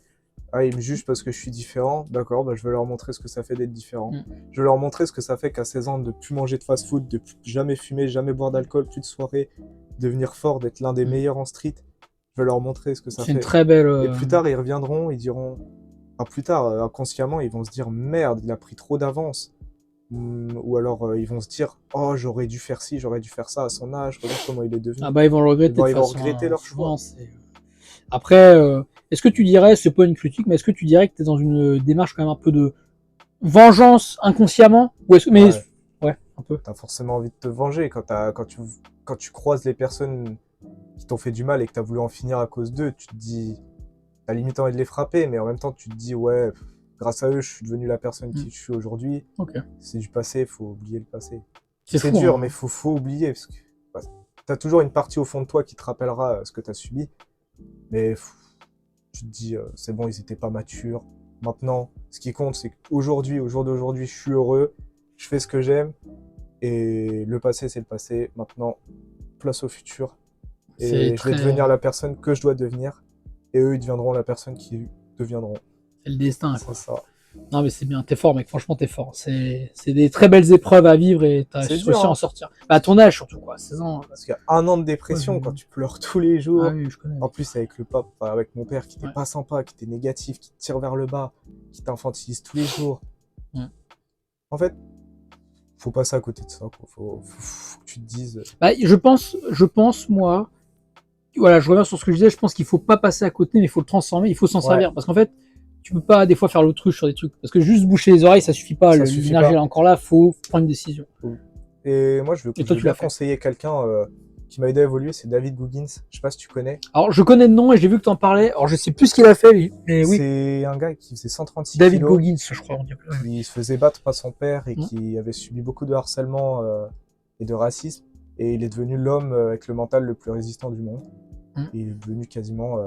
ah, ils me jugent parce que je suis différent. D'accord, bah, je vais leur montrer ce que ça fait d'être différent. Mm. Je vais leur montrer ce que ça fait qu'à 16 ans de plus manger de fast-food, de plus jamais fumer, jamais boire d'alcool, plus de soirée, devenir fort, d'être l'un des Mm. meilleurs en street. Je vais leur montrer ce que ça C'est une fait. très belle. Et plus tard, ils reviendront, ils diront, enfin, plus tard, inconsciemment, ils vont se dire, merde, il a pris trop d'avance. Ou alors, ils vont se dire, oh, j'aurais dû faire ci, j'aurais dû faire ça à son âge, regarde comment il est devenu. Ah bah ils vont le regretter. Ils vont de toute façon, regretter leur choix. souvent, après, est-ce que tu dirais, c'est pas une critique, mais est-ce que tu dirais que tu es dans une démarche quand même un peu de vengeance inconsciemment, ou est-ce que, mais Ouais. ouais, un peu. T'as forcément envie de te venger quand tu croises les personnes qui t'ont fait du mal et que t'as voulu en finir à cause d'eux, tu te dis, t'as limite envie de les frapper, mais en même temps tu te dis, ouais, grâce à eux, je suis devenu la personne qui je suis aujourd'hui. Ok. C'est du passé, faut oublier le passé. C'est C'est fou, dur, hein. mais faut oublier, parce que bah, t'as toujours une partie au fond de toi qui te rappellera ce que t'as subi, mais tu te dis, c'est bon, ils étaient pas matures. Maintenant, ce qui compte, c'est qu'aujourd'hui, au jour d'aujourd'hui, je suis heureux, je fais ce que j'aime, et le passé, c'est le passé. Maintenant, place au futur. C'est Et je vais très- devenir la personne que je dois devenir, et eux, ils deviendront la personne qu'ils deviendront. C'est le destin, quoi. C'est ça. Non, mais c'est bien, t'es fort, mec, franchement, t'es fort. C'est des très belles épreuves à vivre et t'as C'est réussi dur, à hein. en sortir. Bah, à ton âge, surtout, quoi, 16 ans. Parce qu'il y a un an de dépression, Ouais, quand tu pleures tous les jours. Ah oui, je connais. En plus, avec le pape, enfin, avec mon père qui était Ouais. pas sympa, qui était négatif, qui te tire vers le bas, qui t'infantilise tous les jours. Ouais. En fait, faut passer à côté de ça, quoi. Faut que tu te dises. Bah, je pense, moi, voilà, je reviens sur ce que je disais, je pense qu'il faut pas passer à côté, mais il faut le transformer, il faut s'en Ouais. servir. Parce qu'en fait, tu peux pas des fois faire l'autruche sur des trucs. Parce que juste boucher les oreilles, ça suffit pas. Ça suffit L'énergie pas. elle est encore là, faut prendre une décision. Et moi, je Et toi, veux tu bien l'as fait. conseiller quelqu'un qui m'a aidé à évoluer, c'est David Goggins. Je sais pas si tu connais. Alors, je connais le nom et j'ai vu que t'en parlais. Alors, je sais plus ce qu'il a fait, lui. Mais oui, C'est un gars qui faisait 136 David kilos, Goggins, je crois. On dit. qui se faisait battre par son père et Mhm. qui avait subi beaucoup de harcèlement et de racisme. Et il est devenu l'homme avec le mental le plus résistant du monde. Mhm. Il est devenu quasiment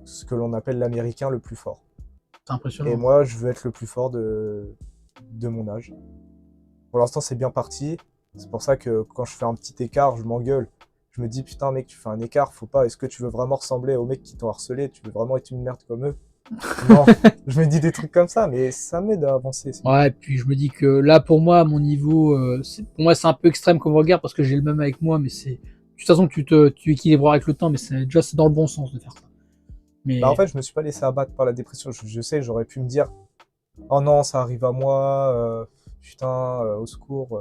ce que l'on appelle l'américain le plus fort. C'est impressionnant. Et moi, je veux être le plus fort de mon âge. Pour l'instant, c'est bien parti. C'est pour ça que quand je fais un petit écart, je m'engueule. Je me dis, putain, mec, tu fais un écart, faut pas. Est-ce que tu veux vraiment ressembler aux mecs qui t'ont harcelé? Tu veux vraiment être une merde comme eux? Non, je me dis des trucs comme ça, mais ça m'aide à avancer. Ouais, et puis je me dis que là, pour moi, à mon niveau, pour moi, c'est un peu extrême comme regard parce que j'ai le même avec moi, mais c'est. De toute façon, tu équilibres avec le temps, mais c'est déjà c'est dans le bon sens de faire ça. Mais Bah, en fait, je me suis pas laissé abattre par la dépression. Je sais, j'aurais pu me dire, oh non, ça arrive à moi, putain, au secours,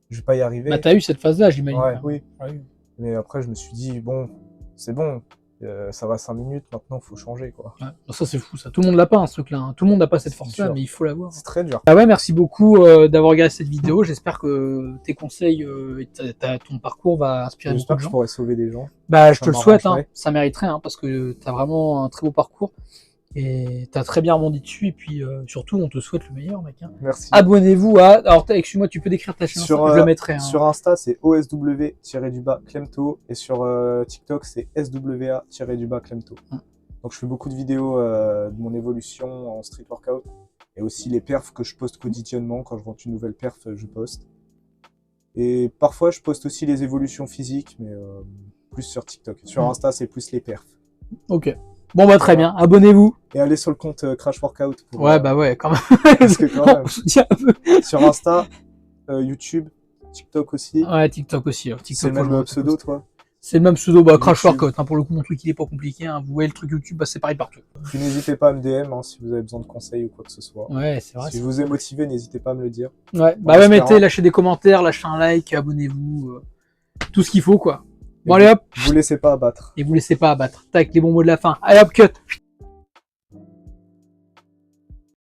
je vais pas y arriver. bah, t'as eu cette phase-là, j'imagine. Ouais, Enfin, oui. ouais. Mais après, je me suis dit, bon, c'est bon, ça va 5 minutes, maintenant, faut changer, quoi. Ouais. Bon, ça, c'est fou, ça. Tout le monde l'a pas, hein, ce truc-là. Hein. Tout le monde n'a pas cette C'est force-là, dur. mais il faut l'avoir. C'est très dur. Bah ouais, merci beaucoup d'avoir regardé cette vidéo. J'espère que tes conseils et ton parcours va inspirer beaucoup J'espère de que je gens. pourrai sauver des gens. Bah, je Ça te le souhaite, hein. m'arrangerait. Ça mériterait, hein, parce que t'as vraiment un très beau parcours et t'as très bien rebondi dessus. Et puis surtout, on te souhaite le meilleur, mec. Hein. Merci. Abonnez-vous à. Alors, excuse-moi, tu peux décrire ta chaîne Sur, Insta, je le mettrai. Hein. Sur Insta, c'est OSW-Clemto. Et sur TikTok, c'est SWA-Clemto. Donc, je fais beaucoup de vidéos de mon évolution en street workout. Et aussi les perfs que je poste quotidiennement. Quand je rentre une nouvelle perf, je poste. Et parfois, je poste aussi les évolutions physiques, mais plus sur TikTok. Sur Insta, c'est plus les perfs. Ok. Bon, bah, très bien. Abonnez-vous. Et allez sur le compte Crash Workout. Pour, Ouais, bah ouais, quand même. parce que quand même. On se dit un peu. Sur Insta, YouTube, TikTok aussi. Ouais, TikTok aussi. TikTok, C'est le même pseudo, toi. C'est le même pseudo, bah, Crash YouTube. Workout. Hein, pour le coup, mon truc, il est pas compliqué. Hein. Vous voyez le truc YouTube, bah, c'est pareil partout. Puis n'hésitez pas à me DM si vous avez besoin de conseils ou quoi que ce soit. Ouais, c'est vrai. Si je vous ai motivé, n'hésitez pas à me le dire. Ouais, bah ouais, mettez, lâchez des commentaires, lâchez un like, abonnez-vous. Tout ce qu'il faut, quoi. Bon, allez hop. Vous laissez pas abattre. Et vous laissez pas abattre. Tac, les bons mots de la fin. Allez hop, cut.